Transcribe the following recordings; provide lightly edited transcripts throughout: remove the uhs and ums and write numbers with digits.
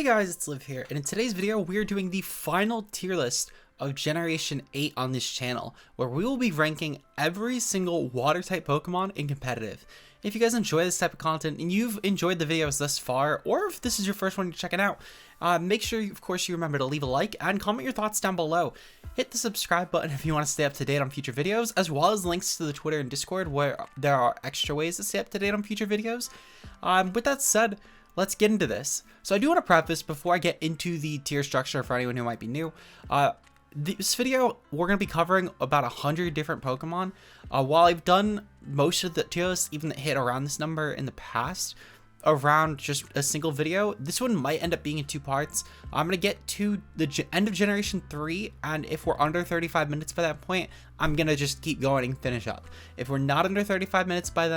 Hey guys, it's Liv here, and in today's video, we're doing the final tier list of Generation 8 on this channel, where we will be ranking every single water-type Pokemon in competitive. If you guys enjoy this type of content, and you've enjoyed the videos thus far, or if this is your first one you're checking out, make sure, of course, you remember to leave a like and comment your thoughts down below. Hit the subscribe button if you want to stay up to date on future videos, as well as links to the Twitter and Discord, where there are extra ways to stay up to date on future videos. With that said, let's get into this. So I do want to preface before I get into the tier structure for anyone who might be new. This video, we're going to be covering about 100 different Pokemon. While I've done most of the tier lists, even that hit around this number in the past, around just a single video, this one might end up being in two parts. I'm going to get to the end of Generation 3, and if we're under 35 minutes by that point, I'm going to just keep going and finish up. If we're not under 35 minutes by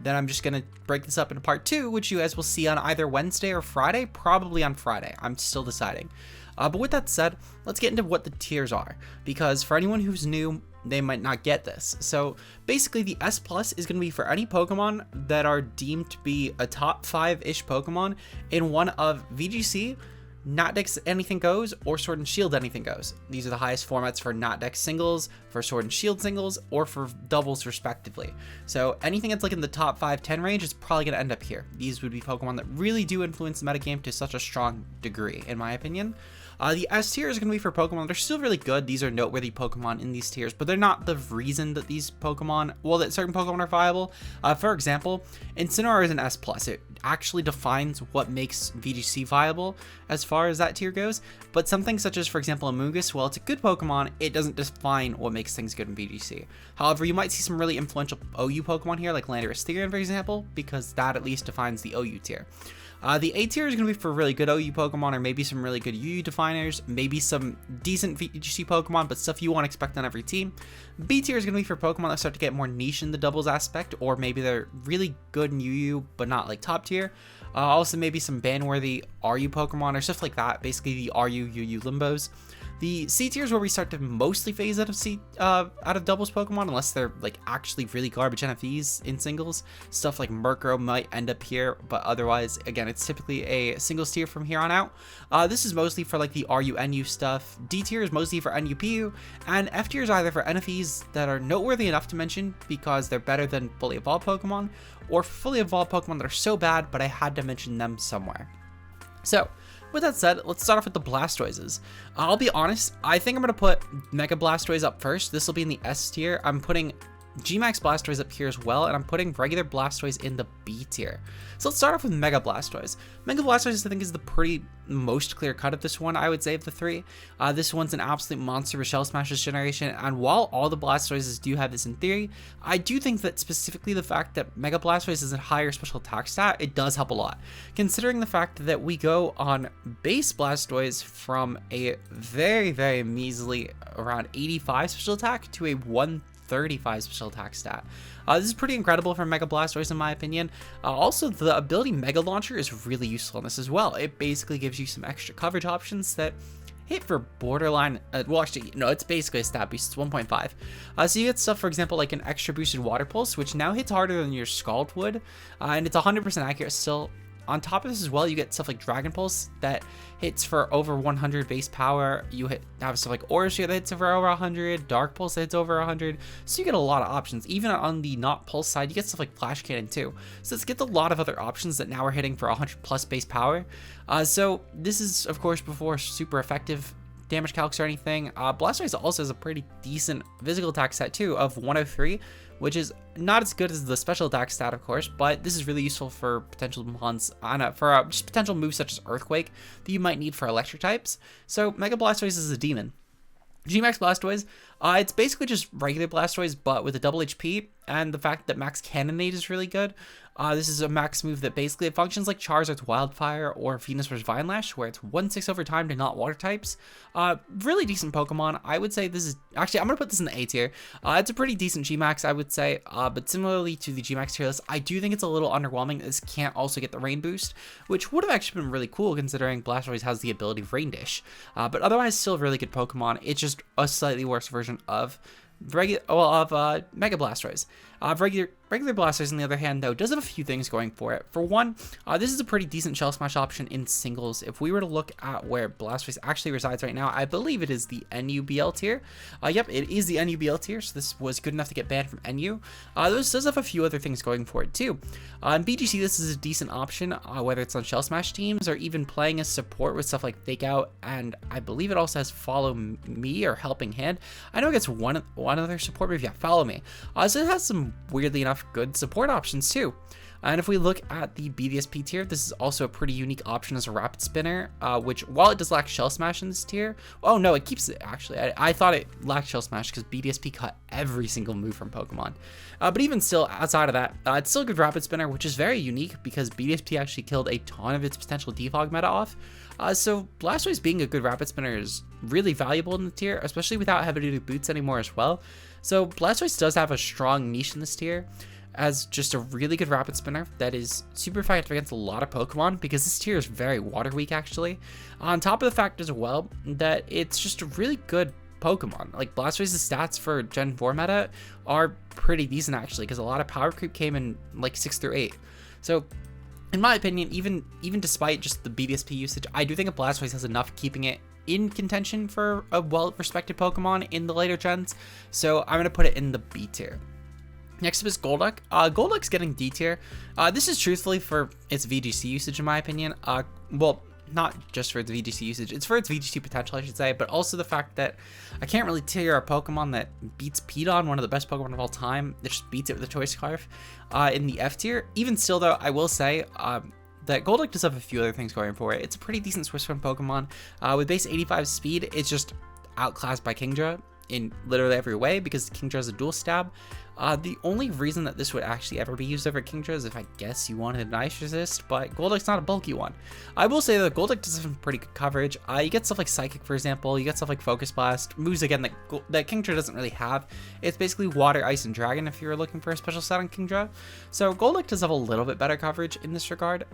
then I'm just going to break this up into part 2, which you guys will see on either Wednesday or Friday, probably on Friday. I'm still deciding. But with that said, let's get into what the tiers are, because for anyone who's new, they might not get this. So basically the S plus is going to be for any Pokemon that are deemed to be a top 5-ish Pokemon in one of VGC, Not-Dex Anything Goes, or Sword and Shield Anything Goes. These are the highest formats for Not-Dex singles, for Sword and Shield singles, or for doubles respectively. So anything that's like in the top 5-10 range is probably going to end up here. These would be Pokemon that really do influence the metagame to such a strong degree, in my opinion. The S tier is going to be for Pokemon. They're still really good. These are noteworthy Pokemon in these tiers, but they're not the reason that these Pokemon, well, that certain Pokemon are viable. For example, Incineroar is an S+. It actually defines what makes VGC viable as far as that tier goes, but something such as, for example, Amoonguss, well, it's a good Pokemon, it doesn't define what makes things good in VGC. However, you might see some really influential OU Pokemon here, like Landorus Therian, for example, because that at least defines the OU tier. The A tier is going to be for really good OU Pokemon, or maybe some really good UU definers, maybe some decent VGC Pokemon, but stuff you won't expect on every team. B tier is going to be for Pokemon that start to get more niche in the doubles aspect, or maybe they're really good in UU, but not like top tier. Also maybe some ban-worthy RU Pokemon, or stuff like that, basically the RU, UU Limbos. The C tier is where we start to mostly phase out of doubles Pokemon, unless they're like actually really garbage NFVs in singles. Stuff like Murkrow might end up here, but otherwise, again, it's typically a singles tier from here on out. This is mostly for like the RU NU stuff. D tier is mostly for NUPU, and F tier is either for NFVs that are noteworthy enough to mention because they're better than fully evolved Pokemon, or fully evolved Pokemon that are so bad, but I had to mention them somewhere. So, with that said, let's start off with the Blastoises. I'll be honest, I think I'm going to put Mega Blastoise up first. This will be in the S tier. I'm putting G-Max Blastoise up here as well, and I'm putting regular Blastoise in the B tier. So let's start off with Mega Blastoise. Mega Blastoise, I think, is the pretty most clear cut of this one, I would say, of the three. This one's an absolute monster with Shell Smash this generation, and while all the Blastoises do have this in theory, I do think that specifically the fact that Mega Blastoise is a higher special attack stat, it does help a lot. Considering the fact that we go on base Blastoise from a very, very measly around 85 special attack to a 135 special attack stat. This is pretty incredible for Mega Blastoise in my opinion. Also, the ability Mega Launcher is really useful in this as well. It basically gives you some extra coverage options that hit for borderline, well actually, no, it's basically a stat boost, it's 1.5. So you get stuff, for example, like an extra boosted Water Pulse, which now hits harder than your Scald would, and it's 100% accurate still. On top of this as well, you get stuff like Dragon Pulse that hits for over 100 base power. You have stuff like Aura Sphere that hits for over 100, Dark Pulse that hits over 100. So you get a lot of options. Even on the not Pulse side, you get stuff like Flash Cannon too. So this gets a lot of other options that now are hitting for 100 plus base power. So this is, of course, before super effective damage calcs or anything. Blastoise also has a pretty decent physical attack stat too of 103, which is not as good as the special attack stat, of course, but this is really useful for potential mons, for just potential moves such as Earthquake that you might need for electric types. So Mega Blastoise is a demon. G-Max Blastoise, it's basically just regular Blastoise, but with a double HP, and the fact that Max Cannonade is really good. This is a max move that basically functions like Charizard's Wildfire or Venusaur's Vine Lash, where it's 1/6 over time to not water types. Really decent Pokemon. I would say this is, actually, I'm going to put this in the A tier. It's a pretty decent G-Max, I would say, but similarly to the G-Max tier list, I do think it's a little underwhelming. This can't also get the Rain Boost, which would have actually been really cool considering Blastoise has the ability of Rain Dish. But otherwise, still a really good Pokemon. It's just a slightly worse version of Mega Blastoise. Regular Blastoise, on the other hand, though, does have a few things going for it. For one, this is a pretty decent Shell Smash option in singles. If we were to look at where Blastoise actually resides right now, I believe it is the NUBL tier. Yep, it is the NUBL tier, so this was good enough to get banned from NU. This does have a few other things going for it, too. In BGC, this is a decent option, whether it's on Shell Smash teams or even playing as support with stuff like Fake Out, and I believe it also has Follow Me or Helping Hand. I know it gets one other support, but yeah, Follow Me. So it has some, weirdly enough, good support options too. And if we look at the BDSP tier, this is also a pretty unique option as a Rapid Spinner, which, while it does lack Shell Smash in this tier, oh no, it keeps it actually. I thought it lacked Shell Smash because BDSP cut every single move from Pokemon. But even still, outside of that, it's still a good Rapid Spinner, which is very unique because BDSP actually killed a ton of its potential defog meta off. So Blastoise being a good Rapid Spinner is really valuable in the tier, especially without heavy duty boots anymore as well. So Blastoise does have a strong niche in this tier as just a really good Rapid Spinner that is super effective against a lot of Pokemon, because this tier is very water weak actually. On top of the fact as well that it's just a really good Pokemon. Like Blastoise's stats for Gen 4 meta are pretty decent actually, because a lot of power creep came in like 6 through 8. So in my opinion, even despite just the BDSP usage, I do think a Blastoise has enough keeping it in contention for a well-respected Pokemon in the later gens. So I'm going to put it in the B tier. Next up is Golduck. Golduck's getting D tier. This is truthfully for its VGC usage in my opinion. Well, not just for its VGC usage, it's for its VGC potential, I should say, but also the fact that I can't really tier a Pokemon that beats Pedon, one of the best Pokemon of all time, that just beats it with a Choice Scarf, in the F tier. Even still though, I will say, that Golduck does have a few other things going for it. It's a pretty decent Swiss Run Pokemon. With base 85 speed, it's just outclassed by Kingdra in literally every way because Kingdra is a dual stab. The only reason that this would actually ever be used over Kingdra is if I guess you wanted an Ice Resist, but Golduck's not a bulky one. I will say that Golduck does have some pretty good coverage. You get stuff like Psychic, for example. You get stuff like Focus Blast, moves again that Kingdra doesn't really have. It's basically Water, Ice, and Dragon if you're looking for a special set on Kingdra. So Golduck does have a little bit better coverage in this regard.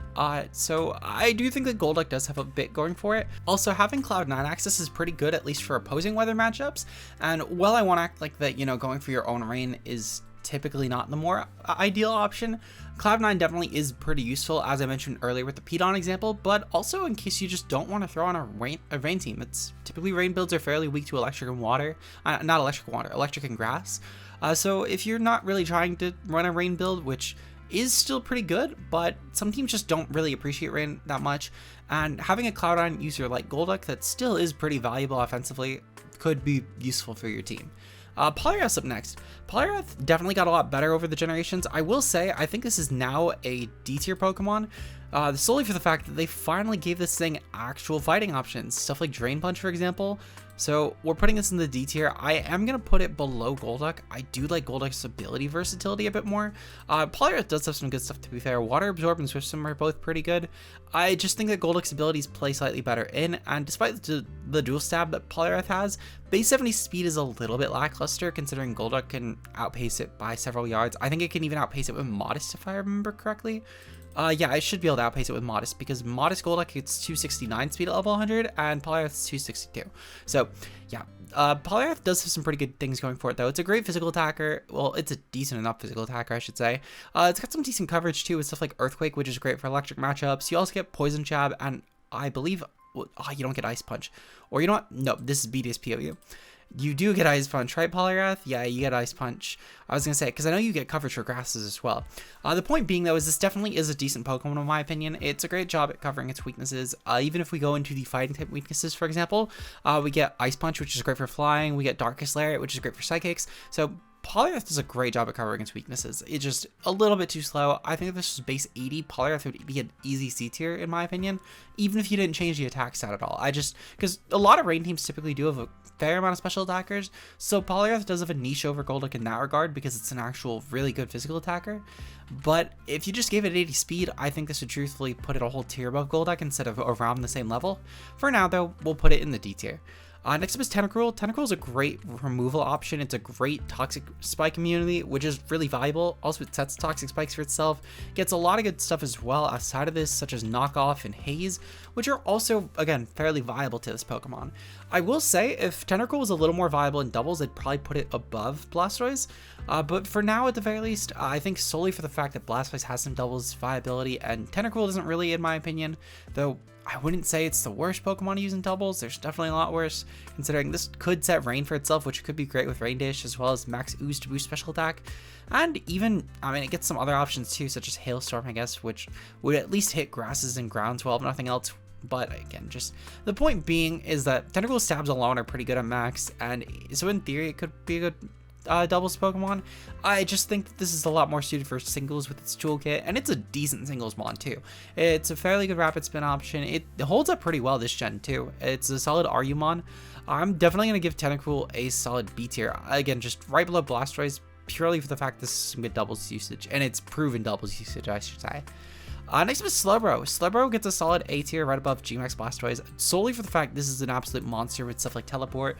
So I do think that Golduck does have a bit going for it. Also, having Cloud9 access is pretty good, at least for opposing weather matchups. And while I want to act like that, you know, going for your own rain is typically not the more ideal option, Cloud9 definitely is pretty useful, as I mentioned earlier with the Pedon example, but also in case you just don't want to throw on a rain team. It's typically rain builds are fairly weak to electric and water, not electric and water, electric and grass. So if you're not really trying to run a rain build, which is still pretty good, but some teams just don't really appreciate rain that much, and having a Cloud9 user like Golduck that still is pretty valuable offensively could be useful for your team. Poliwrath's up next. Poliwrath definitely got a lot better over the generations. I will say, I think this is now a D tier Pokemon, solely for the fact that they finally gave this thing actual fighting options. Stuff like Drain Punch, for example. So we're putting this in the D tier. I am going to put it below Golduck. I do like Golduck's ability versatility a bit more. Poliwrath does have some good stuff, to be fair. Water Absorb and Swift Swim are both pretty good. I just think that Golduck's abilities play slightly better in, and despite the dual stab that Poliwrath has, base 70 speed is a little bit lackluster considering Golduck can outpace it by several yards. I think it can even outpace it with Modest if I remember correctly. Yeah, I should be able to outpace it with Modest because Modest Golduck gets 269 speed at level 100 and Poliwrath's 262. So yeah, Poliwrath does have some pretty good things going for it though. It's a great physical attacker. Well, it's a decent enough physical attacker, I should say. It's got some decent coverage too with stuff like Earthquake, which is great for electric matchups. You also get Poison Jab, and I believe, you don't get Ice Punch. Or you know what? No, this is BDSPOU. You do get Ice Punch, right, Poliwrath? Yeah, you get Ice Punch. I was going to say, because I know you get coverage for grasses as well. The point being, though, is this definitely is a decent Pokemon, in my opinion. It's a great job at covering its weaknesses. Even if we go into the fighting type weaknesses, for example, we get Ice Punch, which is great for flying. We get Darkest Lariat, which is great for psychics. So Poliwrath does a great job at covering its weaknesses. It's just a little bit too slow. I think if this was base 80, Poliwrath would be an easy C tier, in my opinion, even if you didn't change the attack stat at all. Because a lot of rain teams typically do have a fair amount of special attackers, so Poliwrath does have a niche over Golduck in that regard because it's an actual really good physical attacker. But if you just gave it 80 speed, I think this would truthfully put it a whole tier above Golduck instead of around the same level. For now though, we'll put it in the D tier. Next up is Tentacruel. Tentacruel is a great removal option. It's a great toxic spike immunity, which is really valuable. Also, it sets toxic spikes for itself. Gets a lot of good stuff as well outside of this, such as Knockoff and Haze, which are also, again, fairly viable to this Pokemon. I will say, if Tentacruel was a little more viable in doubles, I'd probably put it above Blastoise. But for now, at the very least, I think solely for the fact that Blastoise has some doubles viability, and Tentacruel doesn't really, in my opinion, though I wouldn't say it's the worst Pokemon to use in doubles. There's definitely a lot worse, considering this could set Rain for itself, which could be great with Rain Dish, as well as Max Ooze to boost special attack. And even, I mean, it gets some other options too, such as Hailstorm, I guess, which would at least hit grasses and grounds well, if nothing else. But again, just the point being is that Tentacruel stabs alone are pretty good at max, and so in theory, it could be a good doubles Pokemon. I just think that this is a lot more suited for singles with its toolkit, and it's a decent singles mon too. It's a fairly good rapid spin option. It holds up pretty well this gen too. It's a solid Arumon. I'm definitely going to give Tentacruel a solid B tier. Again, just right below Blastoise, purely for the fact this is some good doubles usage, and it's proven doubles usage, I should say. Next up is Slowbro. Slowbro gets a solid A tier right above Gmax Blastoise, solely for the fact this is an absolute monster with stuff like Teleport,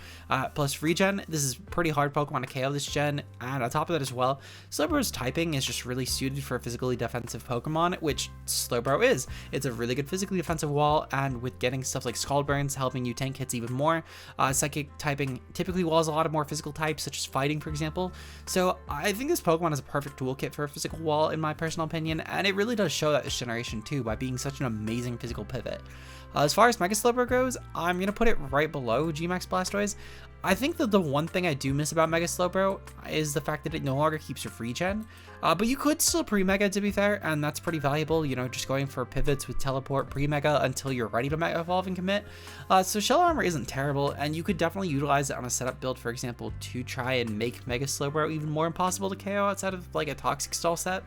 plus Regen. This is pretty hard Pokemon to KO this gen, and on top of that as well, Slowbro's typing is just really suited for a physically defensive Pokemon, which Slowbro is. It's a really good physically defensive wall, and with getting stuff like Scald Burns helping you tank hits even more. Psychic typing typically walls a lot of more physical types, such as Fighting, for example. So I think this Pokemon is a perfect toolkit for a physical wall, in my personal opinion, and it really does show that this generation too by being such an amazing physical pivot. As far as Mega Slowbro goes, I'm going to put it right below Gmax Blastoise. I think that the one thing I do miss about Mega Slowbro is the fact that it no longer keeps your regen, but you could still pre-mega, to be fair, and that's pretty valuable, you know, just going for pivots with Teleport pre-mega until you're ready to Mega Evolve and commit. So Shell Armor isn't terrible, and you could definitely utilize it on a setup build, for example, to try and make Mega Slowbro even more impossible to KO outside of like a Toxic Stall set.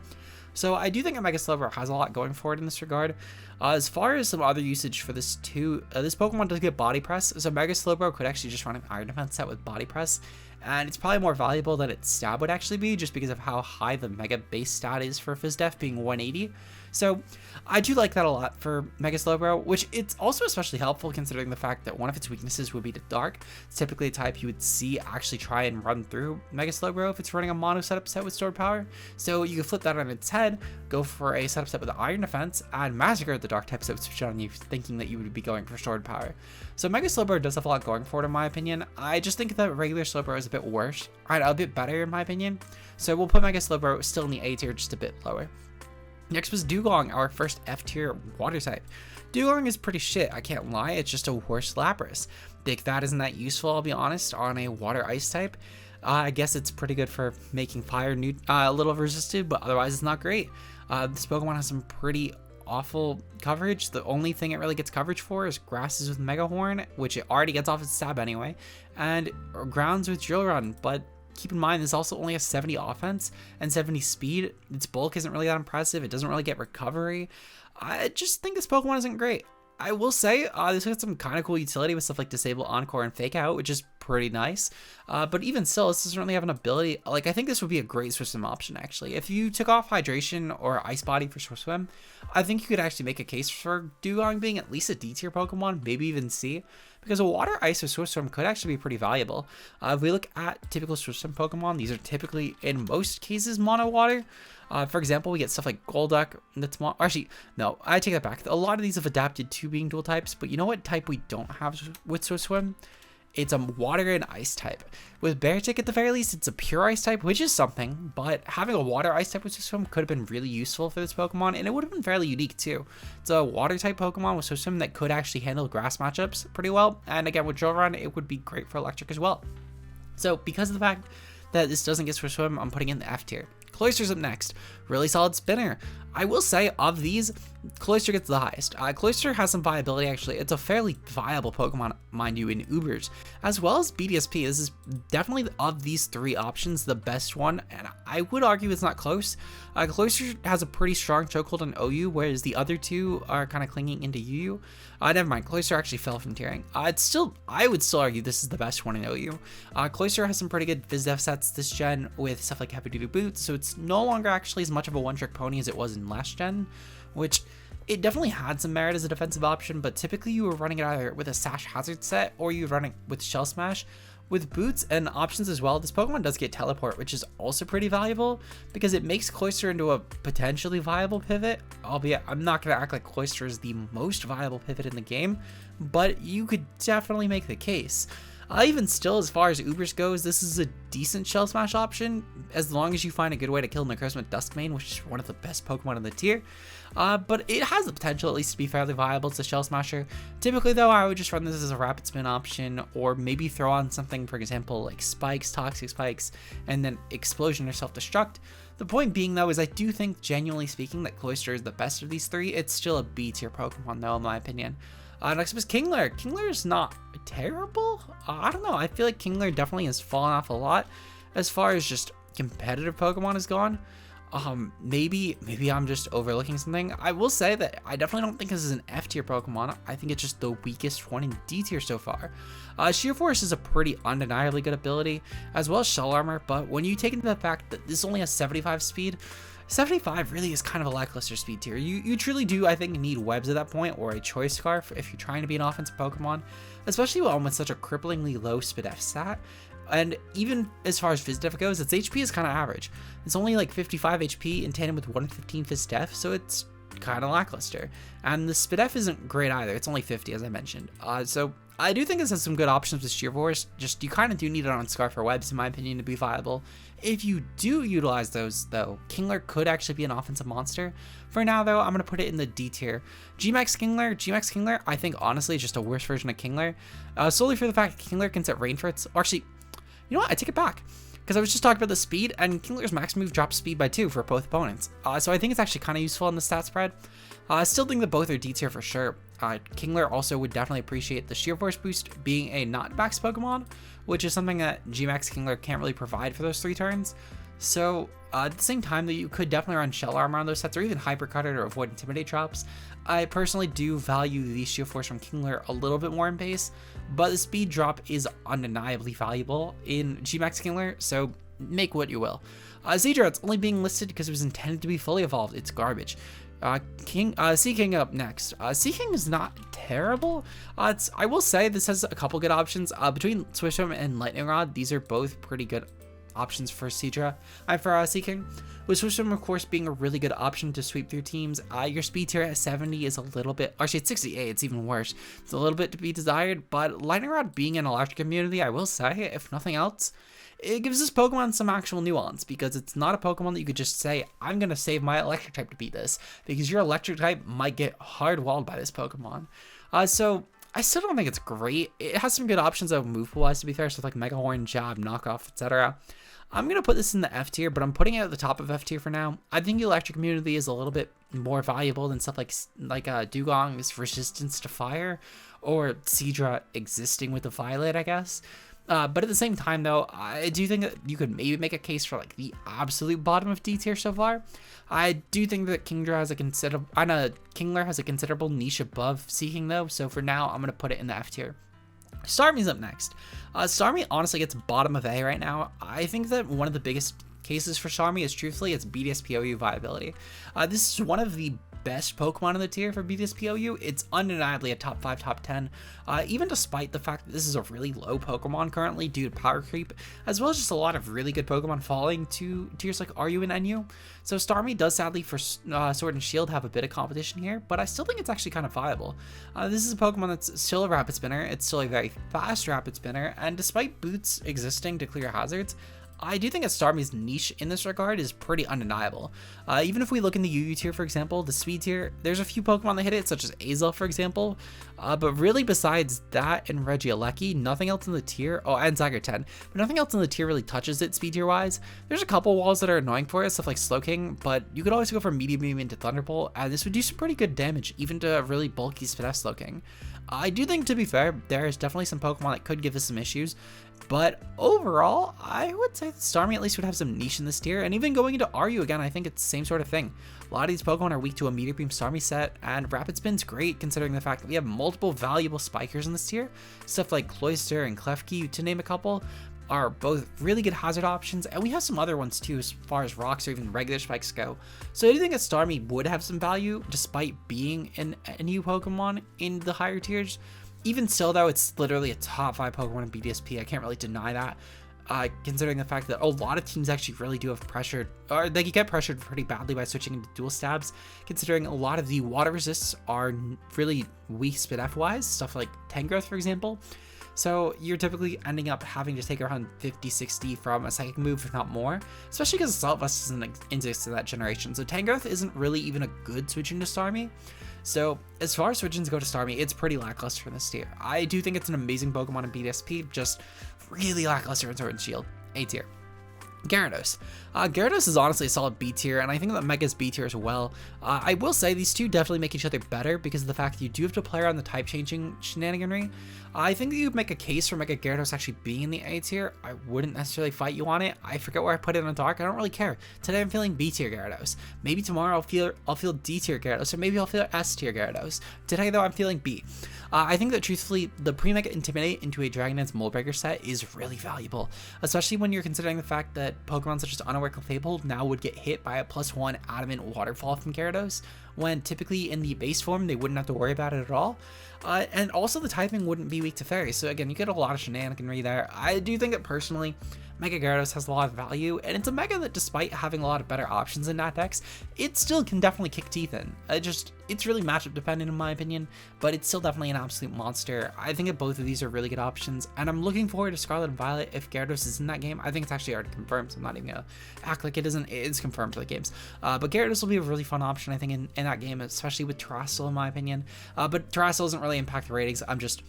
So I do think a Mega Slowbro has a lot going for it in this regard. As far as some other usage for this too, this Pokemon does get Body Press, so Mega Slowbro could actually just run an Iron Defense set with Body Press, and it's probably more valuable than its stab would actually be, just because of how high the Mega base stat is for Fizdef being 180. So I do like that a lot for Mega Slowbro, which it's also especially helpful considering the fact that one of its weaknesses would be to Dark. It's typically a type you would see actually try and run through Mega Slowbro if it's running a mono setup set with Stored Power. So you can flip that on its head, go for a setup set with the Iron Defense, and massacre the Dark type set with Switch on you, thinking that you would be going for Stored Power. So Mega Slowbro does have a lot going for it in my opinion. I just think that regular Slowbro is a bit worse, a bit better in my opinion. So we'll put Mega Slowbro still in the A tier, just a bit lower. Next was Dewgong, our first F tier water type. Dewgong is pretty shit, I can't lie, it's just a worse Lapras. Think that isn't that useful, I'll be honest, on a water ice type. I guess it's pretty good for making fire a little resisted, but otherwise it's not great. This Pokemon has some pretty awful coverage. The only thing it really gets coverage for is grasses with Mega Horn, which it already gets off its stab anyway, and grounds with Drill Run, but keep in mind, this also only has 70 offense and 70 speed. Its bulk isn't really that impressive. It doesn't really get recovery. I just think this Pokemon isn't great. I will say, this has some kind of cool utility with stuff like Disable Encore and Fake Out, which is pretty nice. But even still, this doesn't really have an ability. Like, I think this would be a great Swift Swim option, actually. If you took off Hydration or Ice Body for Swift Swim, I think you could actually make a case for Dewgong being at least a D tier Pokemon, maybe even C, because a Water, Ice, or Swift Swim could actually be pretty valuable. If we look at typical Swift Swim Pokemon, these are typically, in most cases, Mono Water. For example, we get stuff like Golduck, that's actually, no, I take that back. A lot of these have adapted to being dual types, but you know what type we don't have with Swift Swim? It's a water and ice type. With Beartic, at the very least, it's a pure ice type, which is something, but having a water ice type with Swift Swim could have been really useful for this Pokemon, and it would have been fairly unique too. It's a water type Pokemon with Swift Swim that could actually handle grass matchups pretty well, and again, with Drill Run, it would be great for electric as well. So, because of the fact that this doesn't get Swift Swim, I'm putting it in the F tier. Cloyster's up next. Really solid spinner. I will say, of these, Cloyster gets the highest. Cloyster has some viability, actually. It's a fairly viable Pokemon, mind you, in Ubers, as well as BDSP. This is definitely, of these three options, the best one, and I would argue it's not close. Cloyster has a pretty strong chokehold on OU, whereas the other two are kind of clinging into UU. Never mind, Cloyster actually fell from tiering. I would still argue this is the best one in OU. Cloyster has some pretty good Fizdef sets this gen with stuff like Heavy Duty Boots, so it's no longer actually as much of a one-trick pony as it was in last gen, which it definitely had some merit as a defensive option, but typically you were running it either with a Sash Hazard set or you run it with Shell Smash. With boots and options as well, this Pokemon does get Teleport, which is also pretty valuable because it makes Cloyster into a potentially viable pivot, albeit I'm not going to act like Cloyster is the most viable pivot in the game, but you could definitely make the case. Even still, as far as Ubers goes, this is a decent Shell Smash option, as long as you find a good way to kill Necrozma with Duskmane, which is one of the best Pokemon in the tier. But it has the potential at least to be fairly viable as a Shell Smasher. Typically though, I would just run this as a Rapid Spin option, or maybe throw on something, for example, like Spikes, Toxic Spikes, and then Explosion or Self-Destruct. The point being though is I do think, genuinely speaking, that Cloyster is the best of these three. It's still a B tier Pokemon though, in my opinion. Next up is Kingler. Kingler is not terrible. I don't know. I feel like Kingler definitely has fallen off a lot as far as just competitive Pokemon has gone. Maybe I'm just overlooking something. I will say that I definitely don't think this is an F tier Pokemon. I think it's just the weakest one in D tier so far. Sheer Force is a pretty undeniably good ability, as well as Shell Armor, but when you take into the fact that this only has 75 speed, 75 really is kind of a lackluster speed tier. You truly do, I think, need Webs at that point, or a Choice Scarf if you're trying to be an offensive Pokemon, especially one with such a cripplingly low SpDef stat. And even as far as PhysDef goes, its HP is kind of average. It's only like 55 HP in tandem with 115 PhysDef, so it's kind of lackluster. And the SpDef isn't great either. It's only 50, as I mentioned. So I do think this has some good options with Sheer Force. Just you kind of do need it on Scarf or Webs, in my opinion, to be viable. If you do utilize those, though, Kingler could actually be an offensive monster. For now, though, I'm going to put it in the D tier. G-Max Kingler, I think, honestly, is just a worse version of Kingler. Solely for the fact that Kingler can set rain threats. Actually, you know what? I take it back. Because I was just talking about the speed, and Kingler's max move drops speed by 2 for both opponents. So I think it's actually kind of useful in the stat spread. I still think that both are D tier for sure. Kingler also would definitely appreciate the Sheer Force boost being a not max Pokemon, which is something that G-Max Kingler can't really provide for those 3 turns. So at the same time that you could definitely run Shell Armor on those sets, or even Hyper Cutter to avoid Intimidate drops. I personally do value the Sheer Force from Kingler a little bit more in base, but the speed drop is undeniably valuable in G-Max Kingler, so make what you will. Seadra, it's only being listed because it was intended to be fully evolved. It's garbage. Seaking up next. Seaking is not terrible. I will say this has a couple good options. Between Swishum and Lightning Rod, these are both pretty good options for Seadra. For Seaking. With Swishum, of course, being a really good option to sweep through teams. Your speed tier at 70 is a little bit, actually at 68, it's even worse. It's a little bit to be desired, but Lightning Rod being an electric immunity, I will say, if nothing else, it gives this Pokemon some actual nuance, because it's not a Pokemon that you could just say, I'm going to save my electric type to beat this, because your electric type might get hard-walled by this Pokemon. So I still don't think it's great. It has some good options of move pool wise, to be fair, stuff like Mega Horn, Jab, Knockoff, etc. I'm going to put this in the F tier, but I'm putting it at the top of F tier for now. I think electric immunity is a little bit more valuable than stuff like Dugong's resistance to fire, or Seadra existing with the Violet, I guess. But at the same time, though, I do think that you could maybe make a case for like the absolute bottom of D tier so far. I do think that Kingler has a considerable niche above Seaking, though. So for now, I'm gonna put it in the F tier. Starmie's up next. Starmie honestly gets bottom of A right now. I think that one of the biggest cases for Starmie is truthfully its BDSPOU viability. This is one of the best Pokemon in the tier for BDSPOU. It's undeniably a top 5, top 10, even despite the fact that this is a really low Pokemon currently due to power creep, as well as just a lot of really good Pokemon falling to tiers like RU and NU. So Starmie does sadly for Sword and Shield have a bit of competition here, but I still think it's actually kind of viable. This is a Pokemon that's still a Rapid Spinner, it's still a very fast Rapid Spinner, and despite boots existing to clear hazards, I do think that Starmie's niche in this regard is pretty undeniable. Even if we look in the UU tier, for example, the speed tier, there's a few Pokemon that hit it, such as Azel, for example. But really, besides that and Regieleki, nothing else in the tier, and Zygarde, but nothing else in the tier really touches it speed tier wise. There's a couple walls that are annoying for it, stuff like Slowking, but you could always go from Medium Beam into Thunderbolt, and this would do some pretty good damage, even to a really bulky SpDef Slowking. I do think, to be fair, there is definitely some Pokemon that could give us some issues, but overall, I would say that Starmie at least would have some niche in this tier, and even going into RU again, I think it's the same sort of thing. A lot of these Pokemon are weak to a Meteor Beam Starmie set, and Rapid Spin's great considering the fact that we have multiple valuable Spikers in this tier, stuff like Cloyster and Klefki, to name a couple. are both really good hazard options, and we have some other ones too as far as rocks or even regular spikes go. So I do think that Starmie would have some value despite being a new Pokemon in the higher tiers. Even still though, it's literally a top 5 Pokemon in BDSP. I can't really deny that. Considering the fact that a lot of teams actually really do have pressured, or they get pressured pretty badly by switching into dual stabs, considering a lot of the water resists are really weak Spinef wise, stuff like Tangrowth for example. So you're typically ending up having to take around 50-60 from a psychic move, if not more, especially because Assault Vest doesn't exist in that generation. So Tangrowth isn't really even a good switch into Starmie. So as far as switchings go to Starmie, it's pretty lackluster in this tier. I do think it's an amazing Pokemon in BDSP, just really lackluster in Sword and Shield. A tier. Gyarados. Gyarados is honestly a solid B tier, and I think that Mega's B tier as well. I will say these two definitely make each other better because of the fact that you do have to play around the type changing shenaniganry. I think that you would make a case for Mega Gyarados actually being in the A tier. I wouldn't necessarily fight you on it. I forget where I put it in the dark. I don't really care. Today I'm feeling B tier Gyarados. Maybe tomorrow I'll feel D tier Gyarados, or maybe I'll feel S tier Gyarados. Today though I'm feeling B. I think that truthfully the pre-Mega Intimidate into a Dragon Dance Mold Breaker set is really valuable, especially when you're considering the fact that Pokemon such as Unaware Clefable now would get hit by a +1 Adamant Waterfall from Gyarados, when typically in the base form they wouldn't have to worry about it at all. And also the typing wouldn't be weak to Fairy, so again you get a lot of shenaniganry there. I do think that personally Mega Gyarados has a lot of value, and it's a Mega that despite having a lot of better options in that decks, it still can definitely kick teeth in. It's really matchup dependent in my opinion, but it's still definitely an absolute monster. I think that both of these are really good options, and I'm looking forward to Scarlet and Violet if Gyarados is in that game. I think it's actually already confirmed, so I'm not even gonna act like it isn't. It's confirmed for the games. But Gyarados will be a really fun option I think in that game, especially with Terastal in my opinion. But Terastal doesn't really impact the ratings. I'm just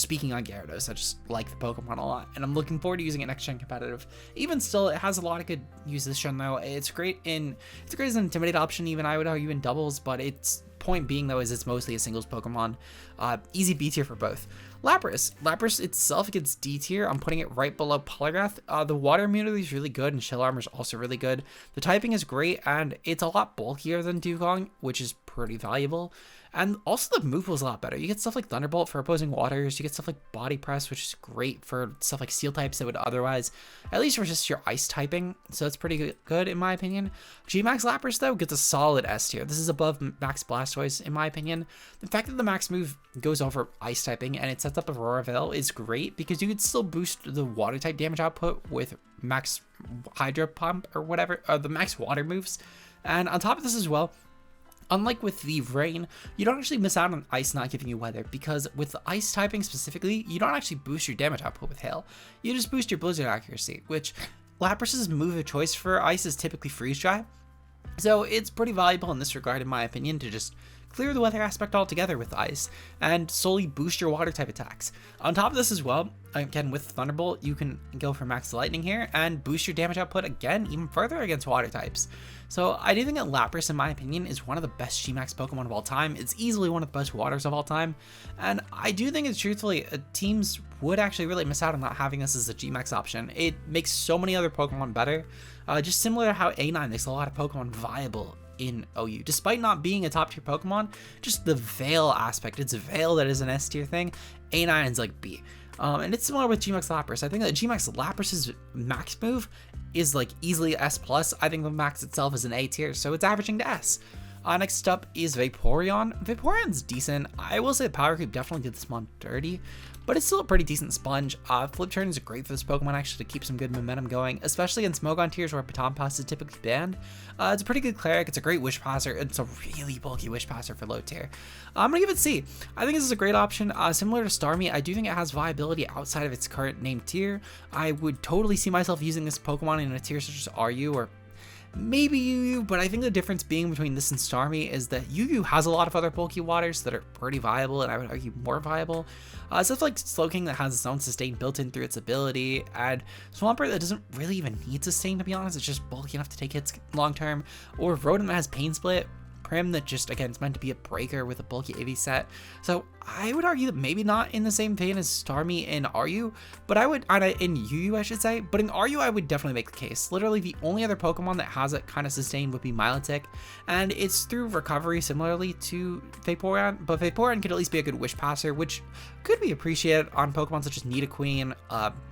speaking on Gyarados. I just like the Pokemon a lot, and I'm looking forward to using it next gen competitive. Even still, it has a lot of good use this gen though. It's great as an Intimidate option, even I would argue in doubles, but its point being though is it's mostly a singles Pokemon. Easy B tier for both. Lapras itself gets D tier. I'm putting it right below Polygraph. The water immunity is really good, and Shell Armor is also really good. The typing is great, and it's a lot bulkier than Dugong, which is pretty valuable. And also the move pool is a lot better. You get stuff like Thunderbolt for opposing waters. You get stuff like Body Press, which is great for stuff like Steel types that would otherwise at least resist your Ice typing. So that's pretty good in my opinion. Gmax Lapras though gets a solid S tier. This is above Max Blastoise in my opinion. The fact that the max move goes over Ice typing and it sets up Aurora Veil is great because you could still boost the water type damage output with Max Hydro Pump or whatever, or the Max Water moves. And on top of this as well, unlike with the Rain, you don't actually miss out on Ice not giving you weather, because with the Ice typing specifically, you don't actually boost your damage output with Hail. You just boost your Blizzard accuracy, which Lapras's move of choice for Ice is typically Freeze Dry. So it's pretty valuable in this regard in my opinion to just clear the weather aspect altogether with Ice and solely boost your water type attacks. On top of this as well, again with Thunderbolt, you can go for Max Lightning here and boost your damage output again even further against water types. So I do think that Lapras in my opinion is one of the best Gmax Pokemon of all time. It's easily one of the best waters of all time, and I do think it's truthfully teams would actually really miss out on not having this as a Gmax option. It makes so many other Pokemon better, just similar to how A9 makes a lot of Pokemon viable in OU. Despite not being a top tier Pokemon, just the Veil aspect, it's Veil that is an S tier thing, A9 is like B. And it's similar with Gmax Lapras. I think that Gmax Lapras's max move is like easily S+. I think the max itself is an A tier, so it's averaging to S. Next up is Vaporeon. Vaporeon's decent. I will say the Power Creep definitely did this mon dirty, but it's still a pretty decent sponge. Flip Turn is great for this Pokemon actually to keep some good momentum going, especially in Smogon tiers where Baton Pass is typically banned. It's a pretty good Cleric, it's a great Wish Passer, it's a really bulky Wish Passer for low tier. I'm gonna give it C. I think this is a great option. Similar to Starmie, I do think it has viability outside of its current named tier. I would totally see myself using this Pokemon in a tier such as RU or maybe UU, but I think the difference being between this and Starmie is that UU has a lot of other bulky waters that are pretty viable, and I would argue more viable. Stuff like Slowking that has its own sustain built in through its ability, and Swampert that doesn't really even need sustain to be honest, it's just bulky enough to take hits long term, or Rodent that has Pain Split. Prim that just, again, it's meant to be a breaker with a bulky AV set. So I would argue that maybe not in the same vein as Starmie in RU, but I would, in UU I should say, but in RU I would definitely make the case. Literally the only other Pokemon that has it kind of sustained would be Milotic, and it's through recovery similarly to Vaporeon, but Vaporeon could at least be a good Wish Passer, which could be appreciated on Pokemon such as Nidoqueen,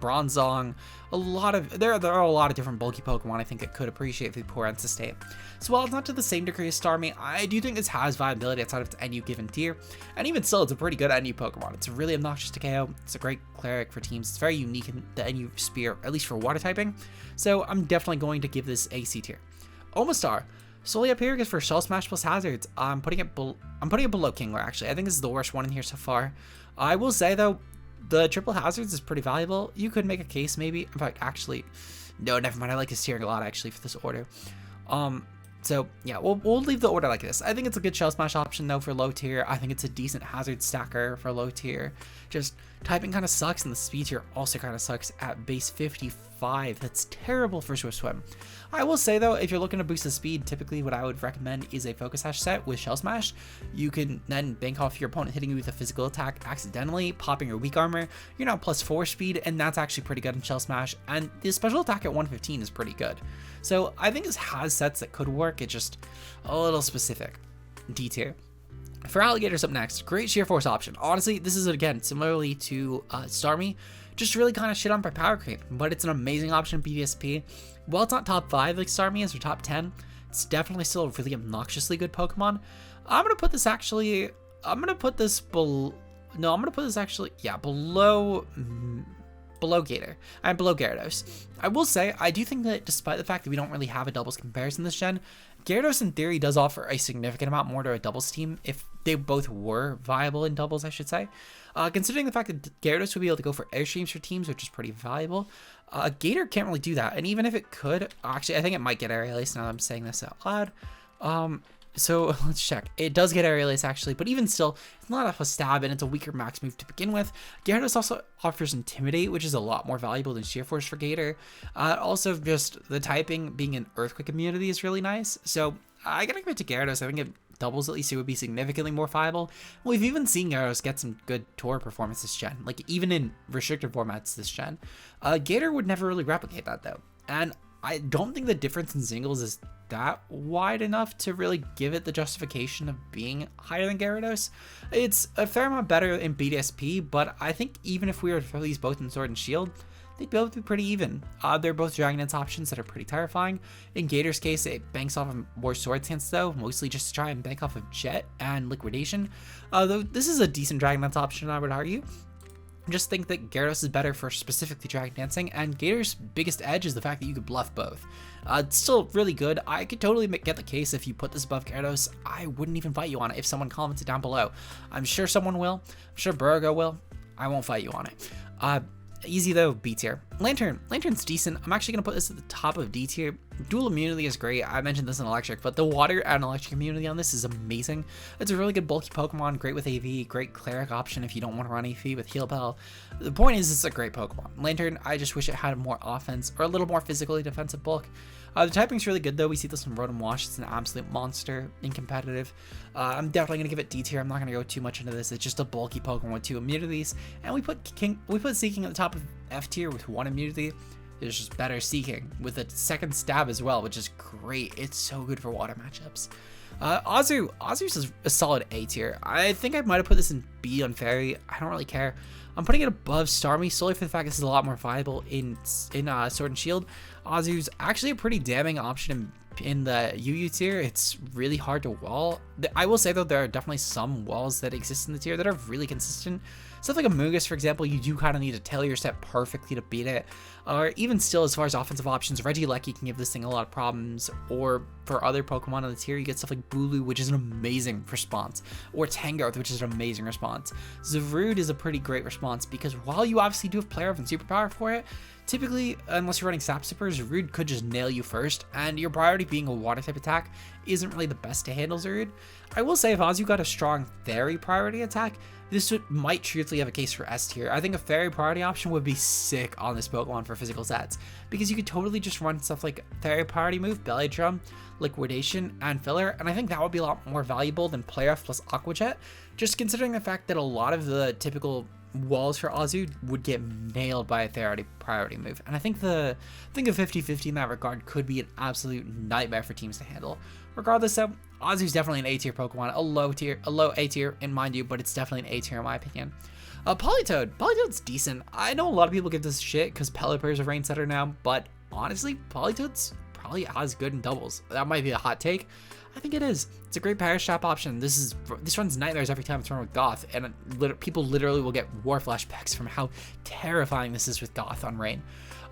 Bronzong, there are a lot of different bulky Pokemon I think that could appreciate Vaporeon sustain. So while it's not to the same degree as Starmie, I do think this has viability outside of its NU given tier, and even still, it's a pretty good NU Pokemon. It's really obnoxious to KO, it's a great cleric for teams, it's very unique in the NU sphere, at least for water typing, so I'm definitely going to give this a C tier. Omastar, solely up here because for Shell Smash plus Hazards, I'm putting it below Kingler actually. I think this is the worst one in here so far. I will say though, the triple hazards is pretty valuable. You could make a case maybe. In fact, actually, no, never mind. I like his tiering a lot actually for this order. So yeah, we'll leave the order like this. I think it's a good Shell Smash option though for low tier. I think it's a decent hazard stacker for low tier. Just typing kind of sucks, and the speed tier also kind of sucks at base 55. That's terrible for Swift Swim. I will say though, if you're looking to boost the speed, typically what I would recommend is a Focus Sash set with Shell Smash. You can then bank off your opponent hitting you with a physical attack accidentally, popping your weak armor. You're now +4 speed, and that's actually pretty good in Shell Smash. And the special attack at 115 is pretty good. So I think this has sets that could work. It's just a little specific. D tier. For Alligators up next, great sheer force option. Honestly, this is again similarly to Starmie, just really kind of shit on by Power Creep, but it's an amazing option in BDSP. While it's not top 5 like Starmie is or top 10, it's definitely still a really obnoxiously good Pokemon. I'm gonna put this below. No, I'm gonna put this actually, yeah, below Gator. I'm below Gyarados. I will say, I do think that despite the fact that we don't really have a doubles comparison this gen, Gyarados in theory does offer a significant amount more to a doubles team if they both were viable in doubles, I should say. Considering the fact that Gyarados would be able to go for airstreams for teams, which is pretty valuable, Gator can't really do that. And even if it could, actually, I think it might get Aerial Ace now that I'm saying this out loud. So let's check. It does get Aerial Ace actually, but even still, it's not enough a stab, and it's a weaker max move to begin with. Gyarados also offers Intimidate, which is a lot more valuable than Sheer Force for Gator. Also, just the typing being an Earthquake immunity is really nice. So I gotta give it to Gyarados. I think it doubles at least it would be significantly more viable. We've even seen Gyarados get some good tour performance this gen, like even in restricted formats this gen. Gator would never really replicate that though, and I don't think the difference in singles is that wide enough to really give it the justification of being higher than Gyarados. It's a fair amount better in BDSP, but I think even if we were to throw these both in Sword and Shield, they'd both be pretty even. They're both Dragon Dance options that are pretty terrifying. In Gator's case, it banks off of more Sword Stance though, mostly just to try and bank off of Jet and Liquidation. Though this is a decent Dragon Dance option, I would argue. Just think that Gyarados is better for specifically Dragon Dancing, and Gator's biggest edge is the fact that you could bluff both. It's still really good. I could totally get the case if you put this above Gyarados. I wouldn't even fight you on it if someone commented down below. I'm sure someone will. I'm sure Burgo will. I won't fight you on it. Easy though, B tier. Lantern's decent. I'm actually gonna put this at the top of D tier. Dual immunity is great. I mentioned this in electric, but the water and electric immunity on this is amazing. It's a really good bulky Pokemon, great with AV, great cleric option if you don't want to run AV with Heal Bell. The point is, it's a great Pokemon. Lantern, I just wish it had more offense or a little more physically defensive bulk. The typing's really good though. We see this in Rotom Wash. It's an absolute monster in competitive. I'm definitely gonna give it D tier. I'm not gonna go too much into this. It's just a bulky Pokemon with 2 immunities, and we put Seeking at the top of F tier with 1 immunity. It's just better Seeking with a second stab as well, which is great. It's so good for water matchups. Ozu's is a solid A tier. I think I might have put this in B on Fairy. I don't really care. I'm putting it above Starmie solely for the fact this is a lot more viable in Sword and Shield. Ozu's actually a pretty damning option in the UU tier. It's really hard to wall. I will say though, there are definitely some walls that exist in the tier that are really consistent. Stuff like a Amoonguss, for example, you do kind of need to tailor your set perfectly to beat it. Or even still, as far as offensive options, Regieleki can give this thing a lot of problems. Or for other Pokemon on the tier, you get stuff like Bulu, which is an amazing response. Or Tangrowth, which is an amazing response. Zarude is a pretty great response because while you obviously do have Player Up and Superpower for it, typically, unless you're running Sap Sipper, Zarude could just nail you first, and your priority being a water type attack isn't really the best to handle Zarude. I will say if Ozu got a strong Fairy priority attack, this might truthfully have a case for S tier. I think a Fairy Priority option would be sick on this Pokemon for physical stats, because you could totally just run stuff like Fairy Priority move, Belly Drum, Liquidation, and Filler, and I think that would be a lot more valuable than Play Rough plus Aqua Jet, just considering the fact that a lot of the typical walls for Azu would get nailed by a priority move, and I think a 50-50 in that regard could be an absolute nightmare for teams to handle. Regardless though, Azu's definitely an A tier Pokemon, a low A tier in mind you, but it's definitely an A tier in my opinion. Politoed's decent. I know a lot of people give this shit because Pelipper is a rain setter now, but honestly, Politoed's probably as good in doubles. That might be a hot take. I think it is. It's a great Perish Trap option. This runs nightmares every time it's run with Goth, and people literally will get war flashbacks from how terrifying this is with Goth on Rain.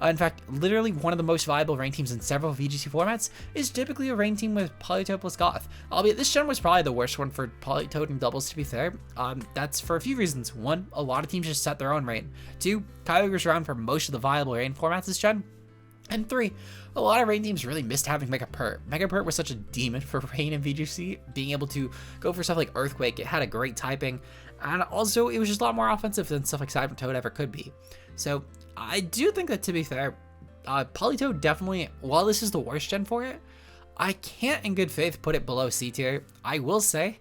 In fact, literally one of the most viable Rain teams in several VGC formats is typically a Rain team with Politoed plus Goth. Albeit this gen was probably the worst one for Politoed and doubles, to be fair. That's for a few reasons. One, a lot of teams just set their own Rain. Two, Kyogre's around for most of the viable Rain formats this gen. And three, a lot of Rain teams really missed having Mega Pert. Mega Pert was such a demon for Rain and VGC, being able to go for stuff like Earthquake. It had a great typing, and also it was just a lot more offensive than stuff like Cybertoad ever could be. So I do think that, to be fair, Politoed definitely, while this is the worst gen for it, I can't in good faith put it below C tier. I will say,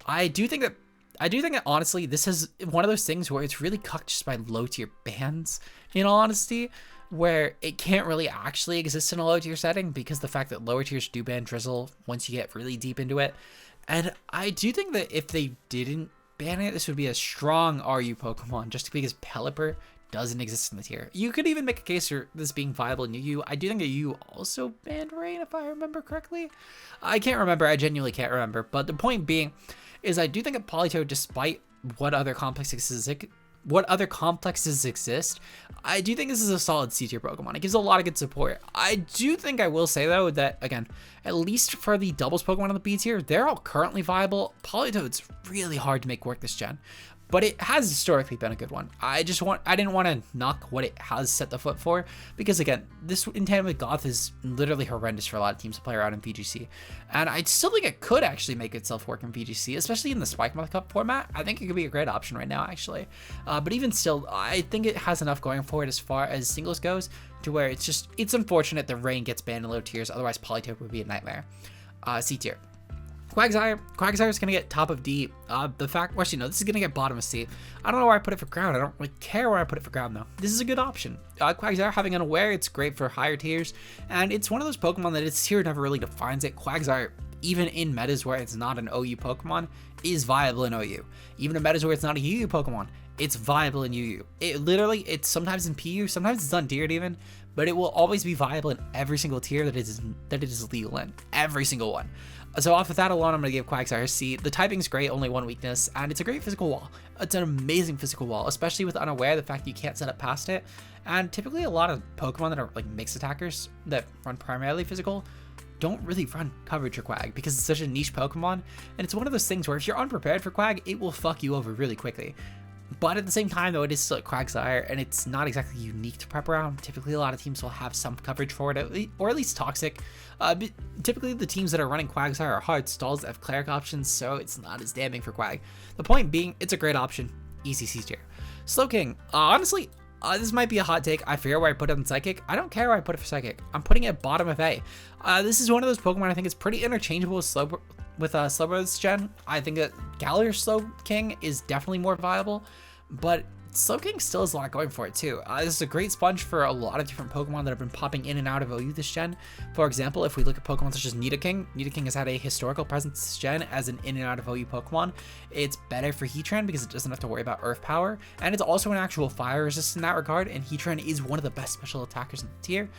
I do think that honestly, this is one of those things where it's really cucked just by low tier bans, in all honesty, where it can't really actually exist in a low tier setting because the fact that lower tiers do ban Drizzle once you get really deep into it. And I do think that if they didn't ban it, this would be a strong RU Pokemon, just because Pelipper doesn't exist in the tier. You could even make a case for this being viable in UU. I do think that UU also banned Rain, if I remember correctly. I can't remember, I genuinely can't remember, but the point being is I do think that Politoed, despite what other complexes exist, I do think this is a solid C tier Pokemon. It gives a lot of good support. I do think, I will say though, that again, at least for the doubles Pokemon on the B tier, they're all currently viable. Politoed's really hard to make work this gen, but it has historically been a good one. I didn't want to knock what it has set the foot for, because again, this in tandem with Goth is literally horrendous for a lot of teams to play around in VGC. And I still think it could actually make itself work in VGC, especially in the Spike Month Cup format. I think it could be a great option right now, actually. But even still, I think it has enough going for it as far as singles goes, to where it's unfortunate that Rain gets banned in low tiers, otherwise Politoed would be a nightmare. C tier. Quagsire is going to get top of D. This is going to get bottom of C. I don't know where I put it for ground. I don't really care where I put it for ground, though. This is a good option. Quagsire, having Unaware, it's great for higher tiers, and it's one of those Pokemon that its tier never really defines it. Quagsire, even in metas where it's not an OU Pokemon, is viable in OU. Even in metas where it's not a UU Pokemon, it's viable in UU. It's sometimes in PU, sometimes it's untiered even, but it will always be viable in every single tier that it is legal in. Every single one. So off of that alone, I'm going to give Quagsire C. The typing's great, only one weakness, and it's a great physical wall. It's an amazing physical wall, especially with Unaware, the fact that you can't set up past it. And typically a lot of Pokemon that are like mixed attackers that run primarily physical don't really run coverage for Quag because it's such a niche Pokemon. And it's one of those things where if you're unprepared for Quag, it will fuck you over really quickly. But at the same time, though, it is still Quagsire, and it's not exactly unique to prep around. Typically, a lot of teams will have some coverage for it, or at least Toxic. Typically, the teams that are running Quagsire are hard stalls that have Cleric options, so it's not as damning for Quag. The point being, it's a great option. Easy C tier. Slowking. Honestly, this might be a hot take. I forget where I put it on Psychic. I don't care where I put it for Psychic. I'm putting it bottom of A. This is one of those Pokemon I think is pretty interchangeable with Slowbro this gen. I think that Galar Slowking is definitely more viable, but Slowking still has a lot going for it too. This is a great sponge for a lot of different Pokemon that have been popping in and out of OU this gen. For example, if we look at Pokemon such as Nidoking has had a historical presence this gen as an in and out of OU Pokemon. It's better for Heatran because it doesn't have to worry about Earth power, and it's also an actual fire resist in that regard, and Heatran is one of the best special attackers in the tier.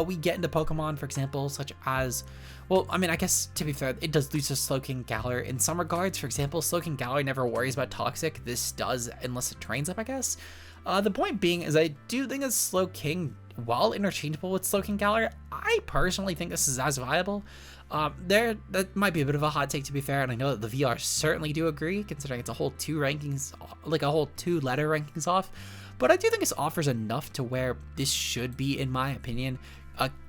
We get into Pokemon, for example, such as, well, I mean, I guess to be fair, it does lose to Slowking Galar in some regards. For example, Slowking Galar never worries about Toxic. This does, unless it trains up, I guess. The point being is I do think that Slowking, while interchangeable with Slowking Galar, I personally think this is as viable. That might be a bit of a hot take, to be fair, and I know that the VR certainly do agree, considering it's a whole two letter rankings off. But I do think this offers enough to where this should be, in my opinion,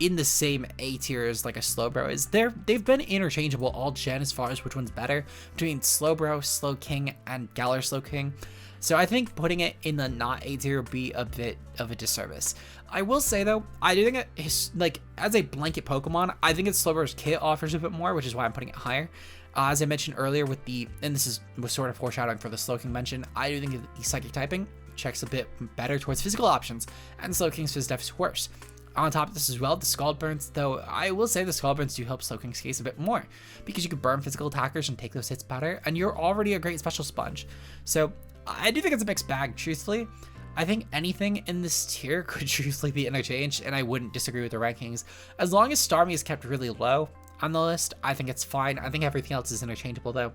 in the same A tier as like a Slowbro is. They've been interchangeable all gen as far as which one's better between Slowbro, Slowking, and Galar Slowking. So I think putting it in the not A tier would be a bit of a disservice. I will say though, I do think it, like as a blanket Pokemon, I think its Slowbro's kit offers a bit more, which is why I'm putting it higher. As I mentioned earlier with the, and this was sort of foreshadowing for the Slowking mention, I do think the Psychic typing checks a bit better towards physical options, and Slowking's Phys-Def is worse. On top of this as well, the Scald Burns, though I will say the Scald Burns do help Slowking's case a bit more, because you can burn physical attackers and take those hits better, and you're already a great special sponge. So I do think it's a mixed bag, truthfully. I think anything in this tier could truthfully be interchanged, and I wouldn't disagree with the rankings. As long as Starmie is kept really low on the list, I think it's fine. I think everything else is interchangeable though.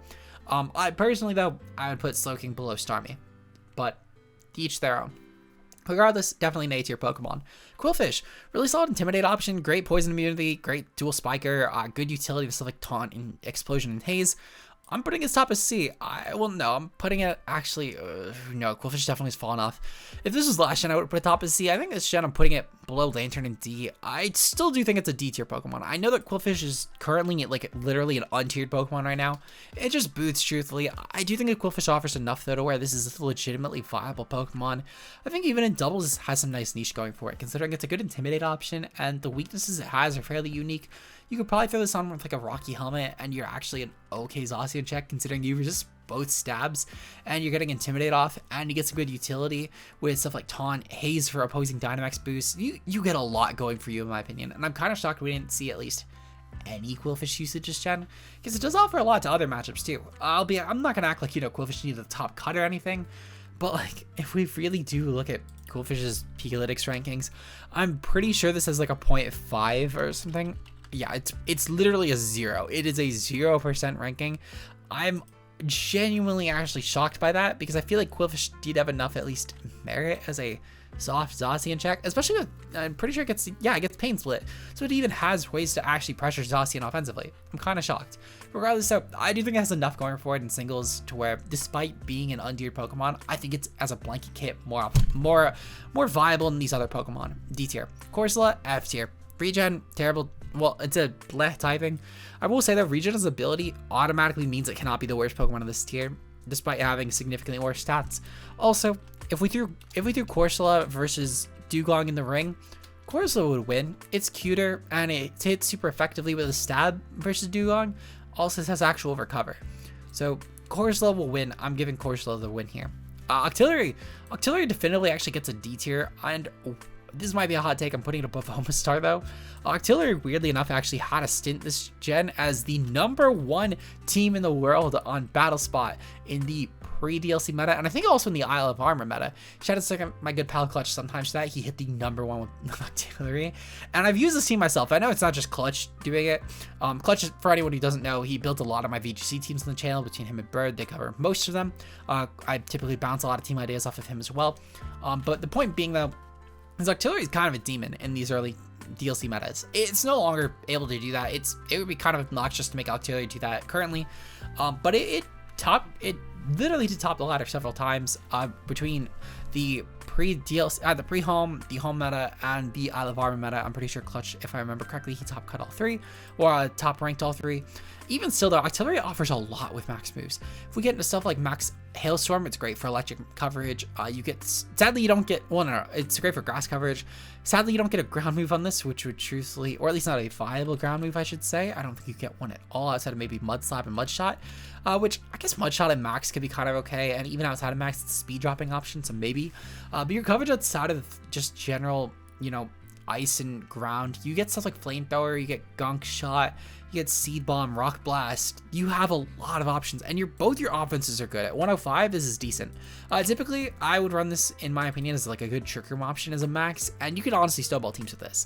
I personally though, I would put Slowking below Starmie, but each their own. Regardless, definitely an A tier Pokemon. Qwilfish, really solid Intimidate option, great poison immunity, great dual spiker, good utility with stuff like Taunt and Explosion and Haze. I'm putting its top as C. I'm putting it actually, no, Qwilfish definitely has fallen off. If this was last gen, I would put it top as C. I think this gen, I'm putting it below Lantern and D. I still do think it's a D tier Pokemon. I know that Qwilfish is currently like literally an untiered Pokemon right now. It just boots, truthfully. I do think that Qwilfish offers enough though to where this is a legitimately viable Pokemon. I think even in doubles, it has some nice niche going for it, considering it's a good Intimidate option and the weaknesses it has are fairly unique. You could probably throw this on with like a Rocky Helmet and you're actually an okay Zacian check, considering you resist both stabs and you're getting Intimidate off and you get some good utility with stuff like Taunt, Haze for opposing Dynamax boost. You get a lot going for you in my opinion, and I'm kind of shocked we didn't see at least any Qwilfish usage this gen, because it does offer a lot to other matchups too. I'm not gonna act like, you know, Qwilfish needs a top cut or anything, but like if we really do look at Qwilfish's Pikalytics rankings, I'm pretty sure this has like a 0.5 or something. Yeah, it's literally a 0. It is a 0% ranking. I'm genuinely actually shocked by that, because I feel like Qwilfish did have enough at least merit as a soft Zacian check, especially with, I'm pretty sure it gets Pain Split, so it even has ways to actually pressure Zacian offensively. I'm kind of shocked. Regardless, so I do think it has enough going for it in singles to where, despite being an untiered Pokemon, I think it's as a blanket kit more viable than these other Pokemon. D tier. Corsola, F tier. Regen, terrible. Well, it's a bleh typing. I will say that Regen's ability automatically means it cannot be the worst Pokemon of this tier, despite having significantly worse stats. Also, if we threw Corsola versus Dewgong in the ring, Corsola would win. It's cuter and it hits super effectively with a stab versus Dewgong. Also, it has actual recover. So Corsola will win. I'm giving Corsola the win here. Octillery definitively actually gets a D tier, and this might be a hot take, I'm putting it above Omastar though. Octillery, weirdly enough, actually had a stint this gen as the #1 team in the world on Battle Spot in the pre-DLC meta, and I think also in the Isle of Armor meta. Shout out to my good pal Clutch sometimes for that. He hit the #1 with Octillery, and I've used this team myself. I know it's not just Clutch doing it. Clutch, for anyone who doesn't know, he built a lot of my VGC teams on the channel. Between him and Bird, they cover most of them. I typically bounce a lot of team ideas off of him as well. But the point being though, is Octillery is kind of a demon in these early DLC metas. It's no longer able to do that. It would be kind of obnoxious to make Octillery do that currently, but it literally did top the ladder several times between the pre-DLC, the pre-home, the home meta, and the Isle of Armor meta. I'm pretty sure Clutch, if I remember correctly, he top cut all three, or top ranked all three. Even still though, Octillery offers a lot with max moves. If we get into stuff like max Hailstorm, it's great for electric coverage. Sadly you don't get, well no, it's great for grass coverage. Sadly you don't get a ground move on this, which would truthfully, or at least not a viable ground move I should say. I don't think you get one at all outside of maybe Mud Slap and Mud Shot, which I guess Mud Shot and max could be kind of okay, and even outside of max it's a speed dropping option, so maybe. But your coverage outside of just general, you know, ice and ground, you get stuff like Flamethrower, you get Gunk Shot, you get Seed Bomb, Rock Blast. You have a lot of options, and both your offenses are good. At 105, this is decent. Typically, I would run this, in my opinion, as like a good Trick Room option as a max, and you could honestly snowball teams with this.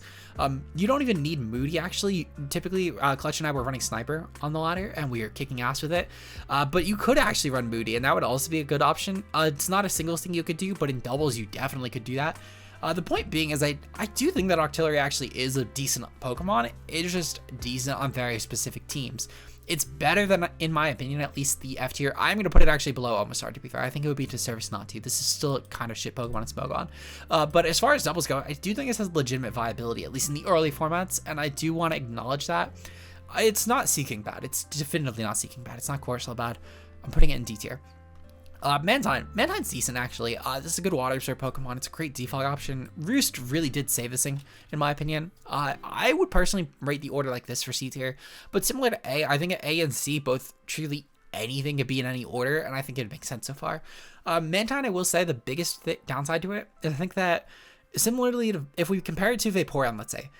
You don't even need Moody, actually. Typically, Clutch and I were running Sniper on the ladder, and we were kicking ass with it. But you could actually run Moody, and that would also be a good option. It's not a singles thing you could do, but in doubles, you definitely could do that. The point being is I do think that Octillery actually is a decent Pokemon. It's just decent on very specific teams. It's better than, in my opinion, at least the F tier. I'm going to put it actually below Omastar, to be fair. I think it would be disservice not to. This is still kind of shit Pokemon and Smogon. But as far as doubles go, I do think this has legitimate viability, at least in the early formats, and I do want to acknowledge that. It's not Seeking bad. It's definitively not Seeking bad. It's not Corsola bad. I'm putting it in D tier. Mantine. Mantine's decent, actually. This is a good water absorb Pokemon. It's a great defog option. Roost really did save this thing, in my opinion. I would personally rate the order like this for C tier, but similar to A, I think A and C both truly anything could be in any order, and I think it makes sense so far. Mantine, I will say the biggest downside to it is I think that similarly to, if we compare it to Vaporeon, let's say,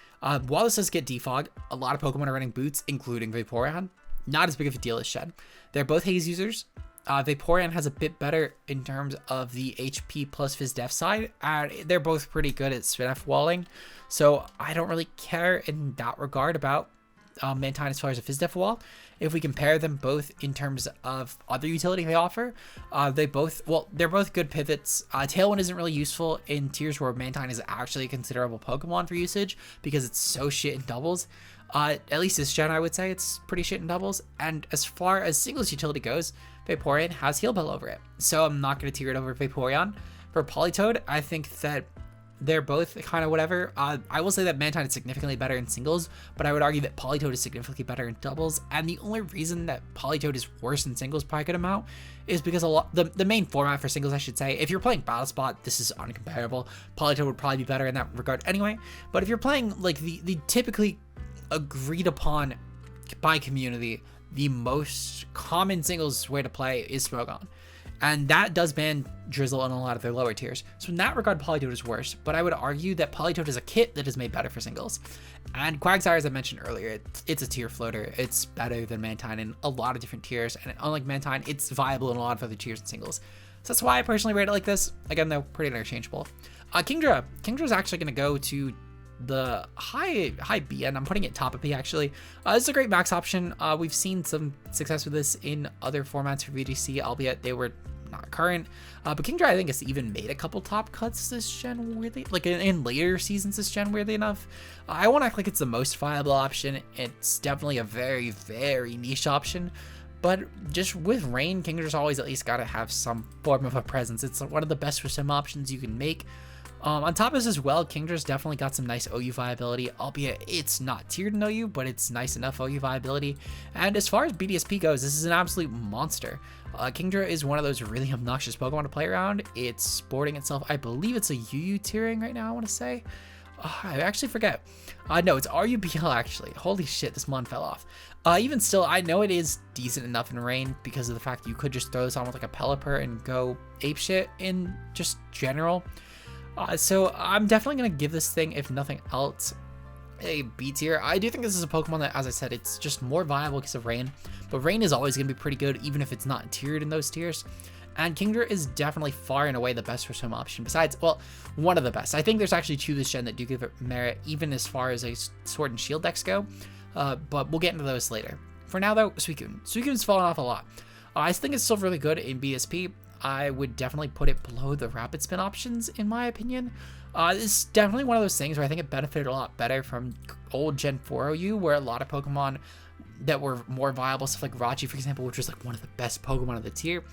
while this does get defog, a lot of Pokemon are running boots, including Vaporeon. Not as big of a deal as Shed. They're both haze users. Vaporeon has a bit better in terms of the HP plus Fizz Def side, and they're both pretty good at Def walling, so I don't really care in that regard about Mantine as far as a Fizz Def wall. If we compare them both in terms of other utility they offer, they're both good pivots. Tailwind isn't really useful in tiers where Mantine is actually a considerable Pokemon for usage because it's so shit in doubles. At least this gen, I would say it's pretty shit in doubles. And as far as singles utility goes, Vaporeon has Heal Bell over it, so I'm not going to tier it over Vaporeon. For Politoed, I think that they're both kind of whatever. I will say that Mantine is significantly better in singles, but I would argue that Politoed is significantly better in doubles. And the only reason that Politoed is worse in singles by a good amount is because the main format for singles, I should say, if you're playing Battle Spot, this is uncomparable. Politoed would probably be better in that regard anyway. But if you're playing like the typically agreed upon by community, the most common singles way to play is Smogon, and that does ban Drizzle in a lot of their lower tiers. So in that regard, Politoed is worse, but I would argue that Politoed is a kit that is made better for singles. And Quagsire, as I mentioned earlier, it's a tier floater. It's better than Mantine in a lot of different tiers, and unlike Mantine, it's viable in a lot of other tiers and singles. So that's why I personally rate it like this. Again, though, pretty interchangeable. Kingdra is actually going to go to the high B, and I'm putting it top of B actually. This is a great max option. We've seen some success with this in other formats for VGC, albeit they were not current. But Kingdra, I think, has even made a couple top cuts this gen, weirdly, like in later seasons this gen, weirdly enough. I won't act like it's the most viable option. It's definitely a very, very niche option. But just with Rain, Kingdra's always at least got to have some form of a presence. It's one of the best for sim options you can make. On top of this as well, Kingdra's definitely got some nice OU viability, albeit it's not tiered in OU, but it's nice enough OU viability. And as far as BDSP goes, this is an absolute monster. Kingdra is one of those really obnoxious Pokemon to play around. It's sporting itself, I believe it's a UU tiering right now, I want to say. I actually forget. No, it's RUBL actually. Holy shit, this mon fell off. Even still, I know it is decent enough in Rain because of the fact you could just throw this on with like a Pelipper and go apeshit in just general. So I'm definitely going to give this thing, if nothing else, a B tier. I do think this is a Pokemon that, as I said, it's just more viable because of Rain. But Rain is always going to be pretty good, even if it's not tiered in those tiers. And Kingdra is definitely far and away the best for swim option. Besides, well, one of the best. I think there's actually two this gen that do give it merit, even as far as a Sword and Shield decks go. But we'll get into those later. For now, though, Suicune. Suicune's fallen off a lot. I think it's still really good in BSP. I would definitely put it below the Rapid Spin options, in my opinion. It's definitely one of those things where I think it benefited a lot better from old Gen 4 OU, where a lot of Pokemon that were more viable, stuff like Rachi, for example, which was like one of the best Pokemon of the tier,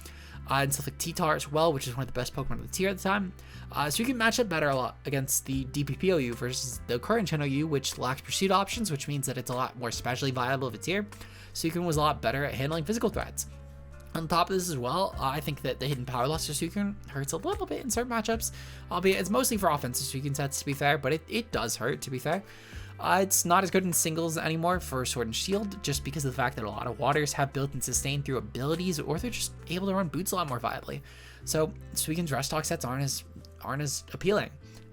and stuff like T-Tar as well, which is one of the best Pokemon of the tier at the time. So you can match up better a lot against the DPP OU versus the current Gen OU, which lacks pursuit options, which means that it's a lot more specially viable of a tier. Suicune was a lot better at handling physical threats. On top of this as well, I think that the hidden power loss to Suicune hurts a little bit in certain matchups, albeit it's mostly for offensive Suicune sets, to be fair, but it does hurt, to be fair. It's not as good in singles anymore for Sword and Shield, just because of the fact that a lot of waters have built-in sustain through abilities, or they're just able to run boots a lot more viably. So Suicune's Rest Talk sets aren't as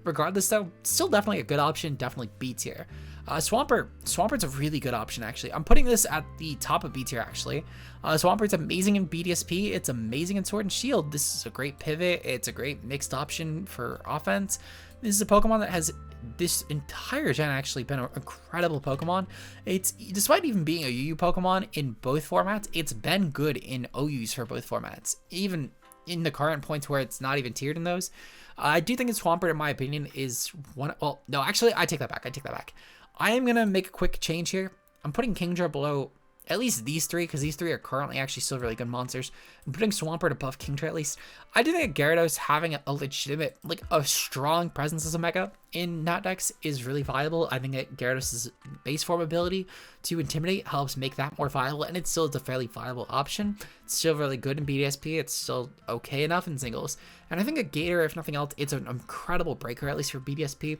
Regardless, though, still definitely a good option, definitely B tier. Swampert's a really good option, actually. I'm putting this at the top of B tier, actually. Swampert's amazing in BDSP. It's amazing in Sword and Shield. This is a great pivot. It's a great mixed option for offense. This is a Pokemon that has this entire gen actually been an incredible Pokemon. It's, despite even being a UU Pokemon in both formats, it's been good in OUs for both formats. Even in the current points where it's not even tiered in those. I do think it's Swampert, in my opinion, is one. Well, no, actually, I take that back. I am going to make a quick change here. I'm putting Kingdra below at least these three, because these three are currently actually still really good monsters. And putting Swampert above Kingtray at least, I do think Gyarados having a legitimate, like a strong presence as a mega in Nat decks is really viable. I think that Gyarados' base form ability to Intimidate helps make that more viable, and it's still a fairly viable option. It's still really good in BDSP. It's still okay enough in singles. And I think a Gator, if nothing else, it's an incredible breaker, at least for BDSP.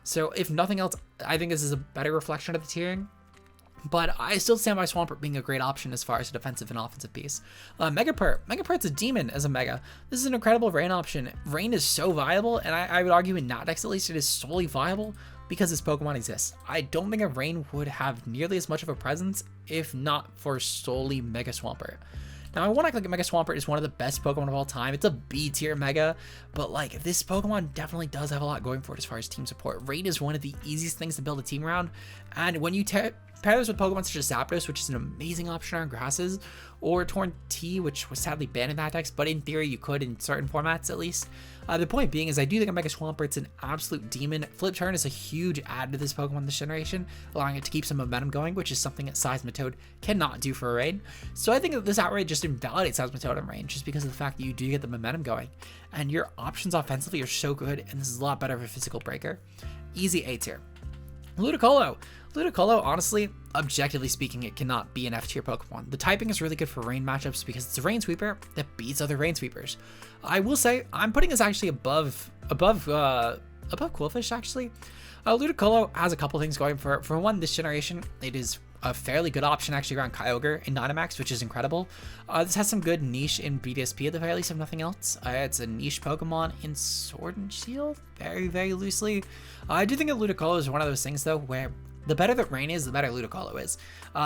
So if nothing else, I think this is a better reflection of the tiering. But I still stand by Swampert being a great option as far as a defensive and offensive piece. Megapurt's a demon as a mega. This is an incredible Rain option. Rain is so viable, and I would argue in Nat decks at least it is solely viable because this Pokemon exists. I don't think a Rain would have nearly as much of a presence if not for solely Mega Swampert. Now, I want to act like Mega Swampert is one of the best Pokemon of all time. It's a B tier Mega, but like this Pokemon definitely does have a lot going for it as far as team support. Rain is one of the easiest things to build a team around, and when you pair this with Pokemon such as Zapdos, which is an amazing option on grasses, or Torn T, which was sadly banned in that decks, but in theory you could in certain formats at least. The point being is I do think a Mega Swampert's an absolute demon. Flip Turn is a huge add to this Pokemon this generation, allowing it to keep some momentum going, which is something that Seismitoad cannot do for a raid. So I think that this outright just invalidates Seismitoad in range, just because of the fact that you do get the momentum going, and your options offensively are so good, and this is a lot better of a physical breaker. Easy A tier. Ludicolo, honestly, objectively speaking, it cannot be an F tier Pokemon. The typing is really good for rain matchups because it's a rain sweeper that beats other rain sweepers. I will say I'm putting this actually above Qwilfish actually. Ludicolo has a couple things going for it. For one, this generation, it is a fairly good option actually around Kyogre in Dynamax, which is incredible. This has some good niche in BDSP at the very least, if nothing else. It's a niche Pokemon in Sword and Shield, very, very loosely. I do think that Ludicolo is one of those things though, where the better that Rain is, the better Ludicolo is.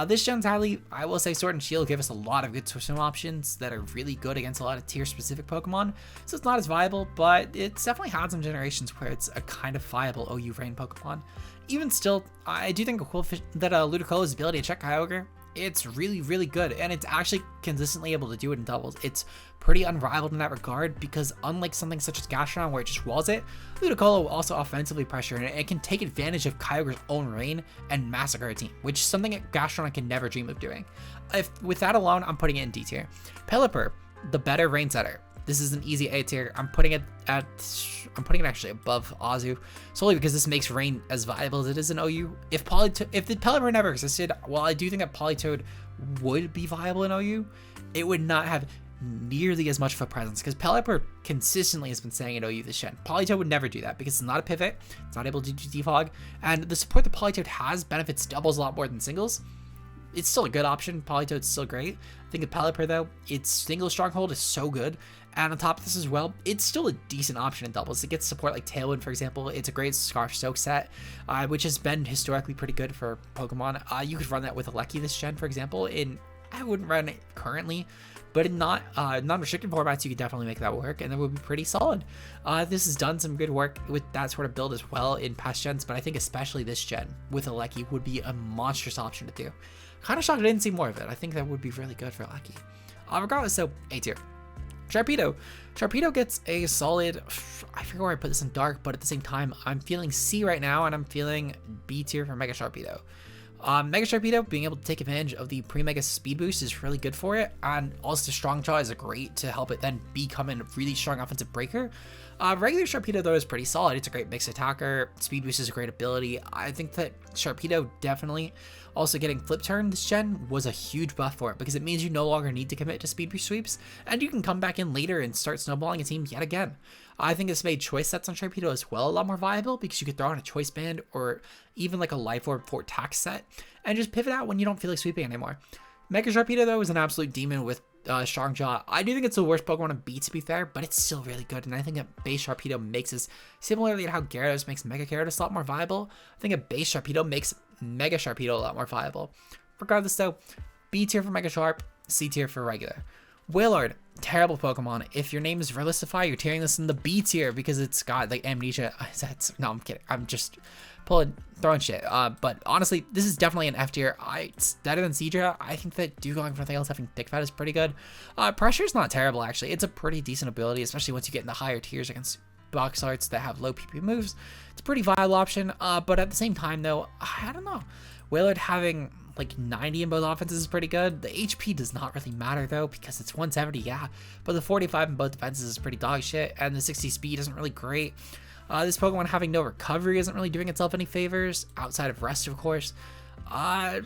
This gen sadly, I will say Sword and Shield give us a lot of good swim options that are really good against a lot of tier specific Pokemon. So it's not as viable, but it's definitely had some generations where it's a kind of viable OU Rain Pokemon. Even still, I do think that Ludicolo's ability to check Kyogre, it's really, really good, and it's actually consistently able to do it in doubles. It's pretty unrivaled in that regard because unlike something such as Gastrodon where it just walls it, Ludicolo will also offensively pressure, and it can take advantage of Kyogre's own rain and massacre a team, which is something that Gastrodon can never dream of doing. With that alone, I'm putting it in D tier. Pelipper, the better rain setter. This is an easy A tier. I'm putting it actually above Azu, solely because this makes Rain as viable as it is in OU. If the Pelipper never existed, while I do think that Politoed would be viable in OU, it would not have nearly as much of a presence because Pelipper consistently has been saying in OU this gen. Politoed would never do that because it's not a pivot, it's not able to do defog, and the support that Politoed has benefits doubles a lot more than singles. It's still a good option. Politoed's still great. I think of Pelipper though, its single stronghold is so good. And on top of this as well, it's still a decent option in doubles. It gets support like Tailwind, for example. It's a great Scarf Soak set, which has been historically pretty good for Pokemon. You could run that with Alecki this gen, for example. I wouldn't run it currently, but in non-restricted formats, you could definitely make that work, and that would be pretty solid. This has done some good work with that sort of build as well in past gens, but I think especially this gen with Alecki would be a monstrous option to do. Kind of shocked I didn't see more of it. I think that would be really good for Alecki. Regardless, so A tier. Sharpedo gets a solid, I forget where I put this in dark, but at the same time, I'm feeling C right now, and I'm feeling B tier for Mega Sharpedo. Mega Sharpedo being able to take advantage of the pre-Mega speed boost is really good for it, and also Strong Jaw is great to help it then become a really strong offensive breaker. Regular Sharpedo though is pretty solid. It's a great mixed attacker. Speed boost is a great ability. I think that Sharpedo definitely also getting Flip Turn this gen was a huge buff for it because it means you no longer need to commit to speed boost sweeps, and you can come back in later and start snowballing a team yet again. I think this made choice sets on Sharpedo as well a lot more viable because you could throw on a choice band or even like a Life Orb for tax set and just pivot out when you don't feel like sweeping anymore. Mega Sharpedo though is an absolute demon with Strong Jaw. I do think it's the worst Pokemon to beat, to be fair, but it's still really good, and I think that base Sharpedo makes this, similarly to how Gyarados makes Mega Gyarados a lot more viable, I think a base Sharpedo makes Mega Sharpedo a lot more viable. Regardless though, B tier for Mega Sharp, C tier for regular. Wailord, terrible Pokemon. If your name is Relistify, you're tearing this in the B tier because it's got like amnesia. No, I'm kidding. I'm just throwing shit. But honestly, this is definitely an F tier. It's better than Seadra. I think that Dugong for nothing else having Thick Fat is pretty good. Pressure's not terrible actually. It's a pretty decent ability, especially once you get in the higher tiers against box arts that have low PP moves. It's a pretty viable option. But at the same time though, I don't know. Wailord having like 90 in both offenses is pretty good. The HP does not really matter though, because it's 170, yeah, but the 45 in both defenses is pretty dog shit, and the 60 speed isn't really great. This Pokemon having no recovery isn't really doing itself any favors, outside of rest, of course. I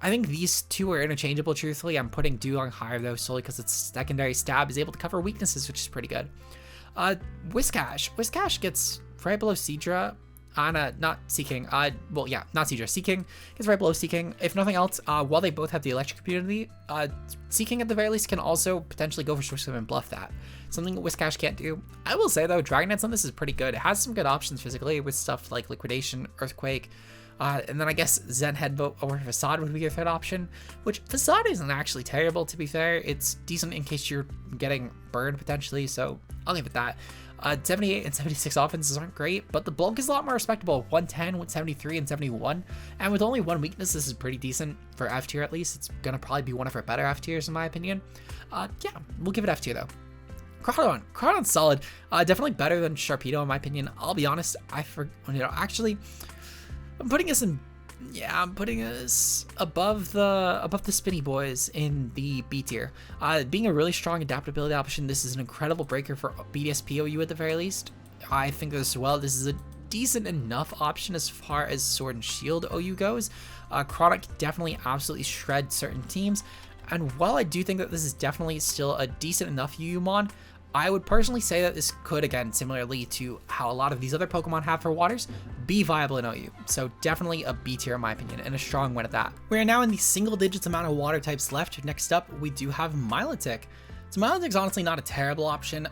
think these two are interchangeable, truthfully. I'm putting Dewgong higher though, solely because its secondary stab is able to cover weaknesses, which is pretty good. Whiscash gets right below Seadra. Not Seaking. Well, yeah, not Seadra. Seaking gets right below Seaking. If nothing else, while they both have the electric immunity, Seaking at the very least can also potentially go for Swift Swim and bluff that. Something that Whiscash can't do. I will say though, Dragonite's on this is pretty good. It has some good options physically with stuff like Liquidation, Earthquake, and then I guess Zen Headbutt or Facade would be your third option, which Facade isn't actually terrible, to be fair. It's decent in case you're getting burned potentially, so I'll leave it at that. 78 and 76 offenses aren't great, but the bulk is a lot more respectable. 110 with 73 and 71, and with only one weakness, this is pretty decent for F tier at least. It's gonna probably be one of our better F tiers in my opinion. Yeah, we'll give it F tier though. Crawdon's solid. Definitely better than Sharpedo in my opinion. I'll be honest, actually, I'm putting us above the Spinny Boys in the B tier. Being a really strong adaptability option, this is an incredible breaker for BDSP OU at the very least. I think as well, this is a decent enough option as far as Sword and Shield OU goes. Chronic definitely absolutely shred certain teams, and while I do think that this is definitely still a decent enough UUmon, I would personally say that this could, again, similarly to how a lot of these other Pokemon have for Waters, be viable in OU. So definitely a B tier in my opinion, and a strong win at that. We are now in the single digits amount of water types left. Next up, we do have Milotic. So Milotic's honestly not a terrible option.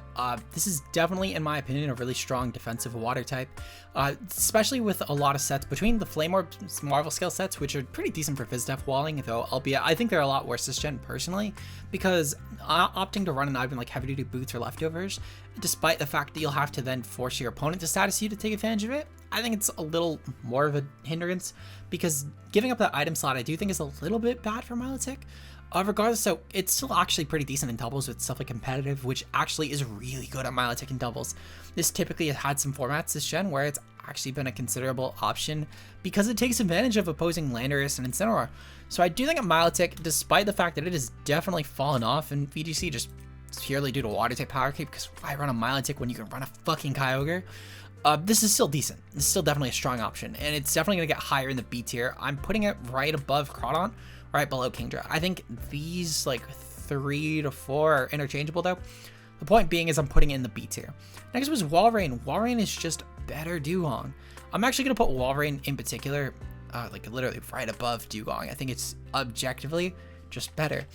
This is definitely, in my opinion, a really strong defensive water type, especially with a lot of sets between the Flame Orb Marvel Scale sets, which are pretty decent for Fizdef walling, though albeit I think they're a lot worse this gen personally, because opting to run an item like Heavy Duty Boots or Leftovers, despite the fact that you'll have to then force your opponent to status you to take advantage of it, I think it's a little more of a hindrance, because giving up that item slot I do think is a little bit bad for Milotic. Regardless, so it's still actually pretty decent in doubles with stuff like competitive, which actually is really good at Milotic in doubles. This typically has had some formats this gen where it's actually been a considerable option because it takes advantage of opposing Landorus and Incineroar. So I do think at Milotic, despite the fact that it has definitely fallen off in VGC just purely due to water type power creep, because why run a Milotic when you can run a fucking Kyogre? This is still decent. This is still definitely a strong option, and it's definitely going to get higher in the B tier. I'm putting it right above Crawdon, right below Kingdra. I think these like 3 to 4 are interchangeable though. The point being is I'm putting it in the B tier. Next was Walrein. Walrein is just better Dewgong. I'm actually going to put Walrein in particular, like literally right above Dewgong. I think it's objectively just better.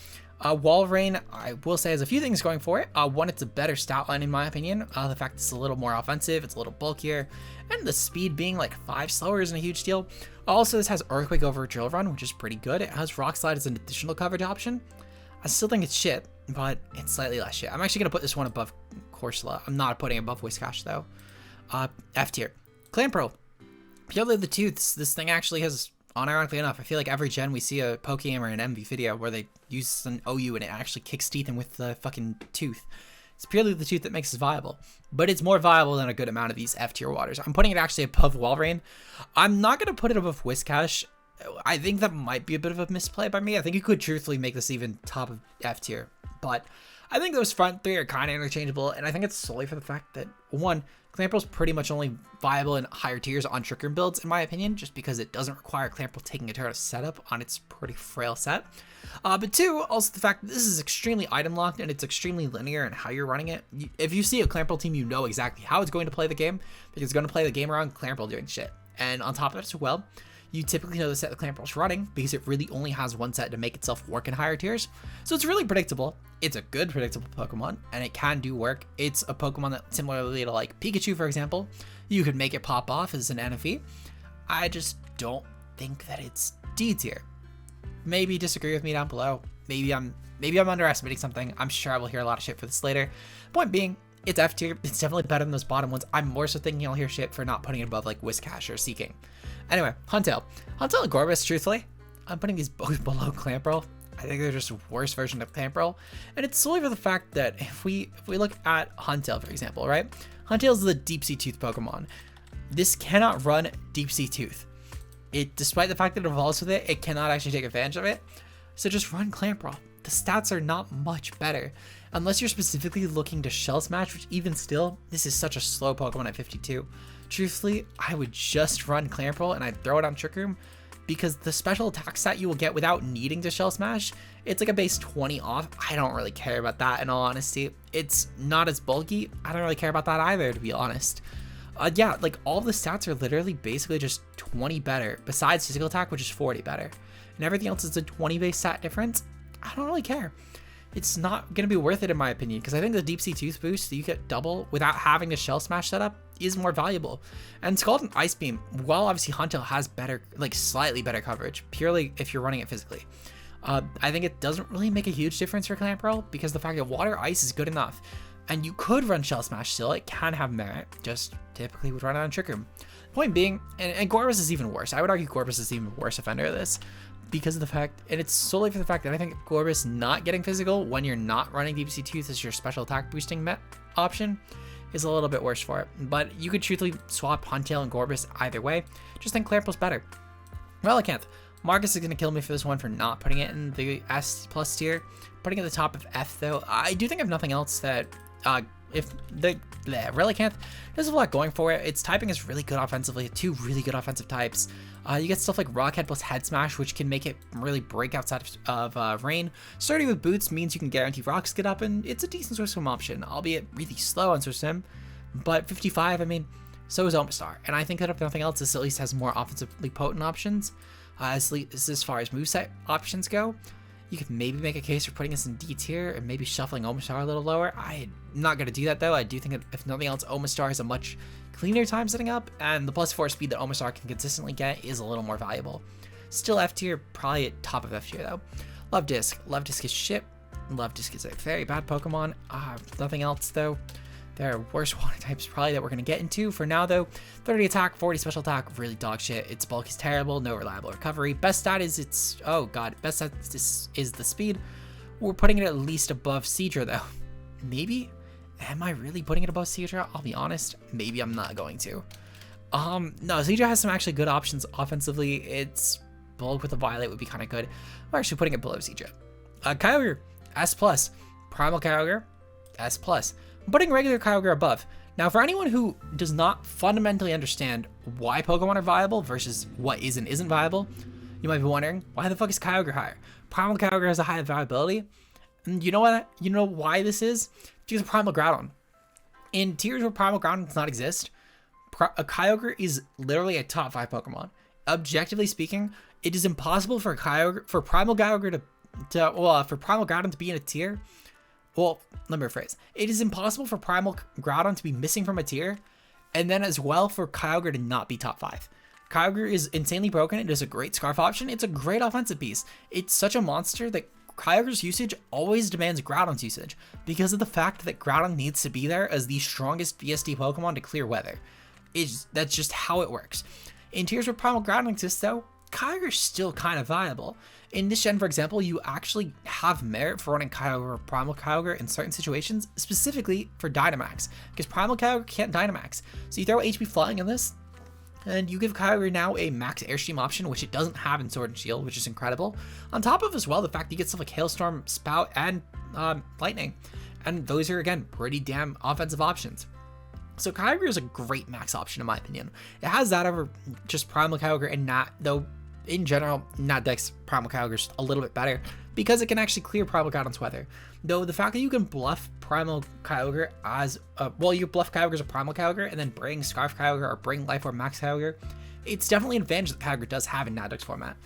Walrein, I will say, has a few things going for it. One, it's a better stat line in my opinion. The fact it's a little more offensive, it's a little bulkier, and the speed being like 5 slower isn't a huge deal. Also, this has Earthquake over Drill Run, which is pretty good. It has Rock Slide as an additional coverage option. I still think it's shit, but it's slightly less shit. I'm actually going to put this one above Corsola. I'm not putting it above Whiscash though. F tier. Clamperl. Purely the Tooths. This thing actually has, unironically enough, I feel like every gen we see a Pokemon or an MV video where they use an OU and it actually kicks teeth in with the fucking tooth. It's purely the tooth that makes it viable, but it's more viable than a good amount of these F tier waters. I'm putting it actually above Walrein. I'm not going to put it above Whiscash. I think that might be a bit of a misplay by me. I think you could truthfully make this even top of F tier, but I think those front 3 are kind of interchangeable, and I think it's solely for the fact that, one, Clamperl's pretty much only viable in higher tiers on Trick Room builds, in my opinion, just because it doesn't require Clamperl taking a turn of setup on its pretty frail set. But 2, also the fact that this is extremely item locked and it's extremely linear in how you're running it. If you see a Clamperl team, you know exactly how it's going to play the game, because it's going to play the game around Clamperl doing shit. And on top of that as well, you typically know the set that Clamperl's running because it really only has one set to make itself work in higher tiers. So it's really predictable. It's a good predictable Pokemon, and it can do work. It's a Pokemon that, similarly to like Pikachu, for example, you could make it pop off as an NFE. I just don't think that it's D tier. Maybe disagree with me down below. Maybe I'm underestimating something. I'm sure I will hear a lot of shit for this later. Point being, it's F tier. It's definitely better than those bottom ones. I'm more so thinking I'll hear shit for not putting it above like Whiscash or Seaking. Anyway, Huntail. Huntail and Gorbis, truthfully, I'm putting these both below Clamperl. I think they're just a worse version of Clamperl. And it's solely for the fact that if we look at Huntail, for example, right? Huntail is the Deep Sea Tooth Pokemon. This cannot run Deep Sea Tooth. despite the fact that it evolves with it, it cannot actually take advantage of it. So just run Clamperl. The stats are not much better. Unless you're specifically looking to Shell Smash, which even still, this is such a slow Pokemon at 52. Truthfully, I would just run Clamperl and I'd throw it on Trick Room, because the special attack stat you will get without needing to Shell Smash, it's like a base 20 off. I don't really care about that, in all honesty. It's not as bulky. I don't really care about that either, to be honest. Yeah, like all the stats are literally basically just 20 better, besides physical attack, which is 40 better. And everything else is a 20 base stat difference. I don't really care. It's not going to be worth it, in my opinion, because I think the Deep Sea Tooth boost that you get double without having the Shell Smash setup is more valuable. And Scald and Ice Beam, while obviously Huntail has better, like slightly better coverage, purely if you're running it physically, I think it doesn't really make a huge difference for Clamperl, because the fact that Water Ice is good enough. And you could run Shell Smash still, it can have merit, just typically would run it on Trick Room. Point being, and Gorbis is even worse. I would argue Gorbis is even worse offender of this, because of the fact, and it's solely for the fact that I think Gorbis not getting physical when you're not running Deep Sea Tooth as your special attack boosting option is a little bit worse for it. But you could truthfully swap Huntail and Gorbis either way. Just think Clamperl's better. Relicanth. Marcus is going to kill me for this one for not putting it in the S+ tier. Putting it at the top of F though, I do think of nothing else that if the Relicanth does have a lot going for it. Its typing is really good offensively, two really good offensive types. You get stuff like Rockhead plus Head Smash, which can make it really break outside of rain. Starting with Boots means you can guarantee rocks get up, and it's a decent Source Swim option, albeit really slow on Source Swim. But 55, I mean, so is Omastar. And I think that if nothing else, this at least has more offensively potent options. As far as moveset options go, you could maybe make a case for putting this in D tier and maybe shuffling Omastar a little lower. I'm not going to do that though. I do think that if nothing else, Omastar has a much cleaner time setting up, and the +4 speed that Omastar can consistently get is a little more valuable. Still F tier, probably at top of F tier though. Luvdisc. Luvdisc is shit. Luvdisc is a very bad Pokemon. Nothing else though. There are worse water types probably that we're going to get into. For now though, 30 attack, 40 special attack, really dog shit. Its bulk is terrible, no reliable recovery. Best stat is its, oh god, best stat is the speed. We're putting it at least above Seadra though. Maybe? Am I really putting it above Seadra? I'll be honest, maybe I'm not going to. No, Seadra has some actually good options offensively. Its bulk with a Violet would be kind of good. We're actually putting it below Seadra. Kyogre, S+. Primal Kyogre, S+. I'm putting regular Kyogre above. Now, for anyone who does not fundamentally understand why Pokemon are viable versus what is and isn't viable, you might be wondering, why the fuck is Kyogre higher? Primal Kyogre has a high viability. And you know what? You know why this is? Because of Primal Groudon. In tiers where Primal Groudon does not exist, a Kyogre is literally a top 5 Pokemon. Objectively speaking, it is impossible for Primal Kyogre for Primal Groudon to be in a tier. Well, let me rephrase. It is impossible for Primal Groudon to be missing from a tier, and then as well for Kyogre to not be top 5. Kyogre is insanely broken. It is a great Scarf option. It's a great offensive piece. It's such a monster that Kyogre's usage always demands Groudon's usage, because of the fact that Groudon needs to be there as the strongest VSD Pokemon to clear weather. That's just how it works. In tiers where Primal Groudon exists though, Kyogre is still kind of viable. In this gen, for example, you actually have merit for running Kyogre or Primal Kyogre in certain situations, specifically for Dynamax, because Primal Kyogre can't Dynamax. So you throw HP Flying in this, and you give Kyogre now a max Airstream option, which it doesn't have in Sword and Shield, which is incredible. On top of as well, the fact that you get stuff like Hailstorm, Spout, and Lightning. And those are, again, pretty damn offensive options. So Kyogre is a great max option in my opinion. It has that over just Primal Kyogre and Nat, though in general, Nat Dex Primal Kyogre is a little bit better because it can actually clear Primal Groudon's weather. Though the fact that you can bluff Primal Kyogre as, you bluff Kyogre as a Primal Kyogre and then bring Scarf Kyogre or bring Life Orb Max Kyogre, it's definitely an advantage that Kyogre does have in Nat Dex format.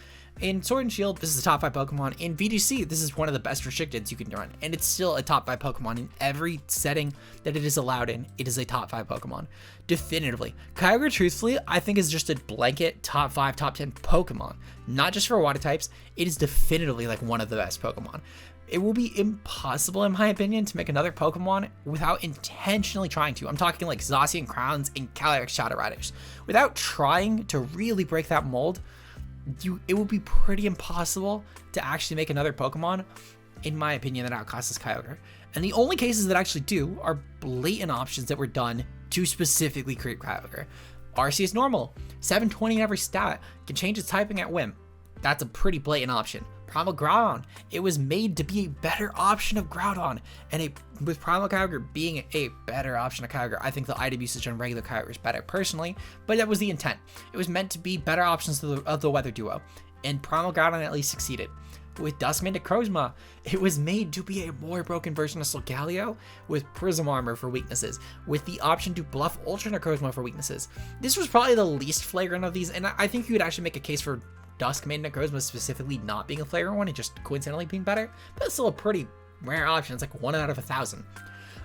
In Sword and Shield, this is a top 5 Pokemon. In VGC, this is one of the best restricteds you can run, and it's still a top 5 Pokemon. In every setting that it is allowed in, it is a top 5 Pokemon. Definitively. Kyogre, truthfully, I think is just a blanket top 5, top 10 Pokemon. Not just for water types, it is definitively like one of the best Pokemon. It will be impossible, in my opinion, to make another Pokemon without intentionally trying to. I'm talking like Zacian Crowns and Calyrex Shadow Riders. Without trying to really break that mold, it will be pretty impossible to actually make another Pokemon, in my opinion, that outclasses Kyogre. And the only cases that actually do are blatant options that were done to specifically create Kyogre. Arceus normal, 720 in every stat, can change its typing at whim. That's a pretty blatant option. Primal Groudon, it was made to be a better option of Groudon, and with Primal Kyogre being a better option of Kyogre, I think the item usage on regular Kyogre is better personally, but that was the intent. It was meant to be better options of the weather duo, and Primal Groudon at least succeeded. With Duskmane Necrozma, it was made to be a more broken version of Solgaleo with Prism Armor for weaknesses, with the option to buff Ultra Necrozma for weaknesses. This was probably the least flagrant of these, and I think you could actually make a case for Duskmane Necrozma specifically not being a flagrant one and just coincidentally being better, but it's still a pretty rare option. It's like 1 out of 1,000.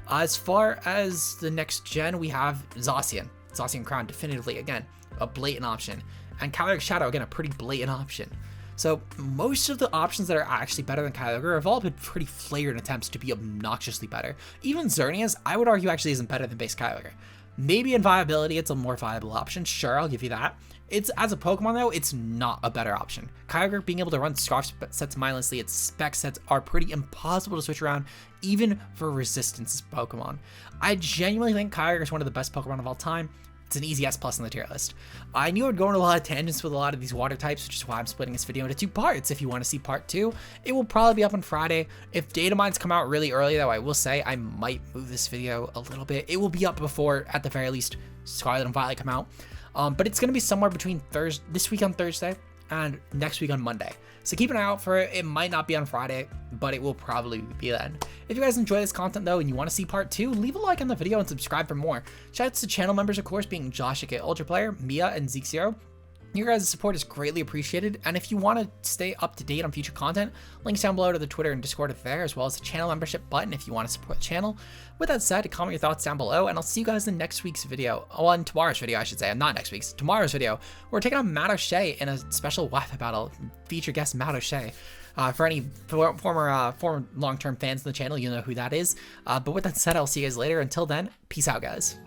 As far as the next gen, we have Zacian Crown, definitively, again, a blatant option, and Kyogre Shadow, again, a pretty blatant option. So most of the options that are actually better than Kyogre have all been pretty flagrant attempts to be obnoxiously better. Even Xerneas, I would argue, actually isn't better than base Kyogre. Maybe in viability, it's a more viable option. Sure, I'll give you that. It's as a Pokemon though, it's not a better option. Kyogre being able to run Scarf sets mindlessly, its spec sets are pretty impossible to switch around, even for resistance Pokemon. I genuinely think Kyogre is one of the best Pokemon of all time. It's an easy S+ on the tier list. I knew I'd go on a lot of tangents with a lot of these water types, which is why I'm splitting this video into 2 parts. If you want to see part 2, it will probably be up on Friday. If data mines come out really early though, I will say I might move this video a little bit. It will be up before, at the very least, Scarlet and Violet come out. But it's going to be somewhere between this week on Thursday and next week on Monday. So keep an eye out for it. It might not be on Friday, but it will probably be then. If you guys enjoy this content though and you want to see part 2, leave a like on the video and subscribe for more. Shoutouts to channel members, of course, being Josh aka Ultra Player, Mia, and Zeke0. Your guys' support is greatly appreciated, and if you want to stay up to date on future content, links down below to the Twitter and Discord are there, as well as the channel membership button if you want to support the channel. With that said, comment your thoughts down below, and I'll see you guys in next week's video. Oh, in tomorrow's video, I should say. Not next week's. Tomorrow's video. We're taking on Matt O'Shea in a special Wi-Fi battle. Feature guest Matt O'Shea. For any former long-term fans of the channel, you know who that is. But with that said, I'll see you guys later. Until then, peace out, guys.